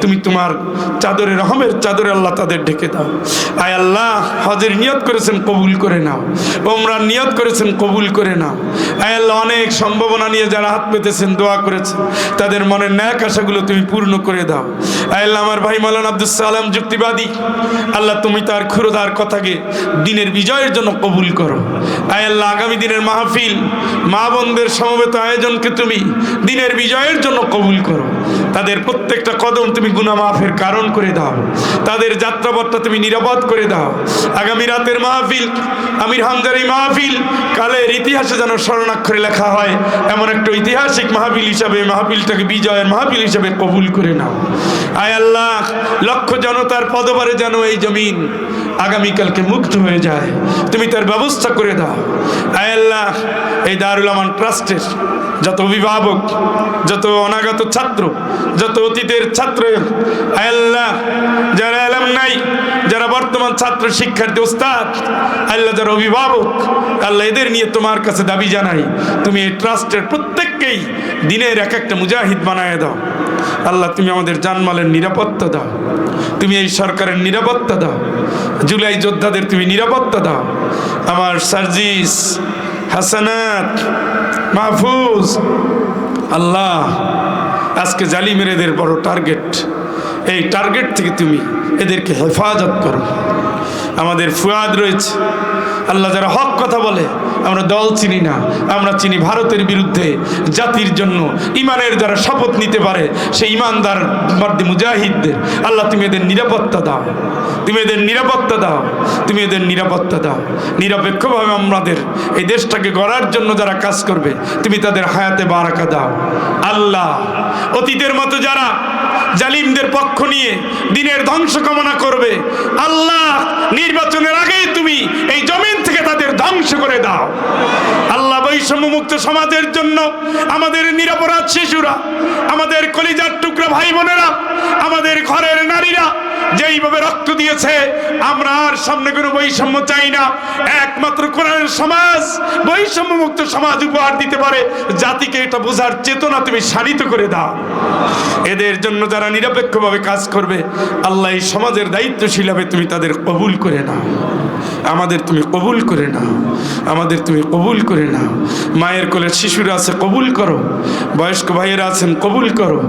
তুমি তোমার চাদরে রহমের চাদরে আল্লাহ তাদের ঢেকে দাও। আয় আল্লাহ হজের নিয়ত করেছেন কবুল করে নাও। ওমরার নিয়ত করেছেন কবুল করে নাও। আয় আল্লাহ অনেক সম্ভাবনা নিয়ে যারা হাত পেতেছেন দোয়া করেছেন তাদের মনের ন্যাক আশাগুলো তুমি পূর্ণ করে দাও। আয় আল্লাহ আমার ভাই মাওলানা আব্দুস সালাম যুক্তিবাদী আল্লাহ তুমি তার ক্ষুরধার কথাকে দিনের বিজয়ের জন্য কবুল করো। আয় আল্লাহ আগামী দিনের মাহফিল মা বোনদের সমবেত আয়োজনকে তুমি দিনের বিজয়ের জন্য কবুল করো। তাদের প্রত্যেকটা কদম তুমি গুনাহ মাফের কারণ করে দাও। তাদের যাত্রাপথটা তুমি নিরাপদ করে দাও। আগামী রাতের মাহফিল আমির হামজার এই মাহফিল কালের ইতিহাসে যেন স্মরণাক্ষরে লেখা হয় এমন একটা ঐতিহাসিক মাহফিল হিসাবে মাহফিলটাকে বিজয়ের মাহফিল হিসাবে কবুল করে নাও। আয় আল্লাহ লক্ষ জনতার পদভারে যেন এই জমিন আগামীকালকে মুক্ত হয়ে যায় তুমি তার ব্যবস্থা করে দাও। আয় আল্লাহ এই দারুল আমান ট্রাস্টের যত অভিভাবক যত অনাগত ছাত্র যত অতীতের ছাত্র আয় আল্লাহ যারা এলাম নাই যারা বর্তমান ছাত্র শিক্ষার্থী ওস্তাদ আল্লাহ যারা অভিভাবক আল্লাহ এদের নিয়ে তোমার কাছে দাবি জানাই তুমি এই ট্রাস্টের প্রত্যেককেই দিনের এক একটা মুজাহিদ বানায় দাও। আল্লাহ তুমি আমাদের জানমালের নিরাপত্তা দাও। তুমি এই সরকারের নিরাপত্তা দাও। জুলাই যোদ্ধাদের তুমি নিরাপত্তা দাও। আমার সার্জিস হাসানাত মাহফুজ আল্লাহ আজকে জালিমের এদের বড় টার্গেট। এই টার্গেট থেকে তুমি এদেরকে হেফাজত করো। আমাদের ফুয়াদ রয়েছে আল্লাহ যারা হক কথা বলে, আমরা দল চিনি না, আমরা চিনি ভারতের বিরুদ্ধে জাতির জন্য ইমানের যারা শপথ নিতে পারে সেই ইমানদার মার্দি মুজাহিদদের আল্লাহ তুমি এদের নিরাপত্তা দাও, তুমি এদের নিরাপত্তা দাও, তুমি এদের নিরাপত্তা দাও। নিরপেক্ষভাবে আমাদের এই দেশটাকে গড়ার জন্য যারা কাজ করবে তুমি তাদের হায়াতে বারাকা দাও। আল্লাহ অতীতের মতো যারা জালিমদের পক্ষ নিয়ে দিনের ধ্বংস কামনা করবে, আল্লাহ নির্বাচনের আগেই তুমি এই জমিন থেকে তাদের ধ্বংস করে দাও। আল্লাহ বৈষম্য মুক্ত সমাজের জন্য আমাদের নিরপরাধ শিশুরা, আমাদের কলিজার টুকরা ভাই বোনেরা, আমাদের ঘরের নারীরা যেইভাবে রক্ত দিয়েছে, আমরা আর সামনে কোনো বৈষম্য চাই না। একমাত্র কোরআনের সমাজ বৈষম্য মুক্ত সমাজ উপহার দিতে পারে। জাতিকে এটা বোঝার চেতনা তুমি শানিত করে দাও। এদের জন্য যারা নিরপেক্ষভাবে কাজ করবে আল্লাহ এই সমাজের দায়িত্বশীল হবে, তুমি তাদের কবুল করে নাও। আমাদের তুমি কবুল করে নাও, আমাদের তুমি কবুল করে নাও। মায়ের কোলের শিশুরা আছে কবুল করো, বয়স্ক ভাইয়েরা আছেন কবুল করো,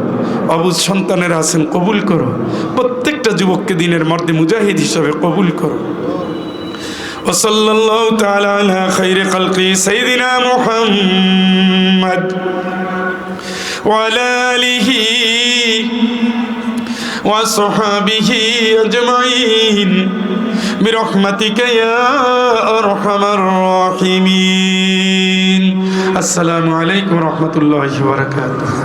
অবুঝ সন্তানেরা আছেন কবুল করো। প্রত্যেকটা যুবককে দিনের মর্দে মুজাহিদ হিসাবে কবুল করো। ওয়াসাল্লাল্লাহু তাআলা আলা খাইরি খালকি সাইয়্যিদিনা মুহাম্মদ ওয়া আলা আলিহি ওয়া সাহবিহি আজমাইন বিরহমাতিকা ইয়া আরহামার রাহিমিন। আসসালামু আলাইকুম ওয়া রাহমাতুল্লাহি ওয়া বারাকাতুহু।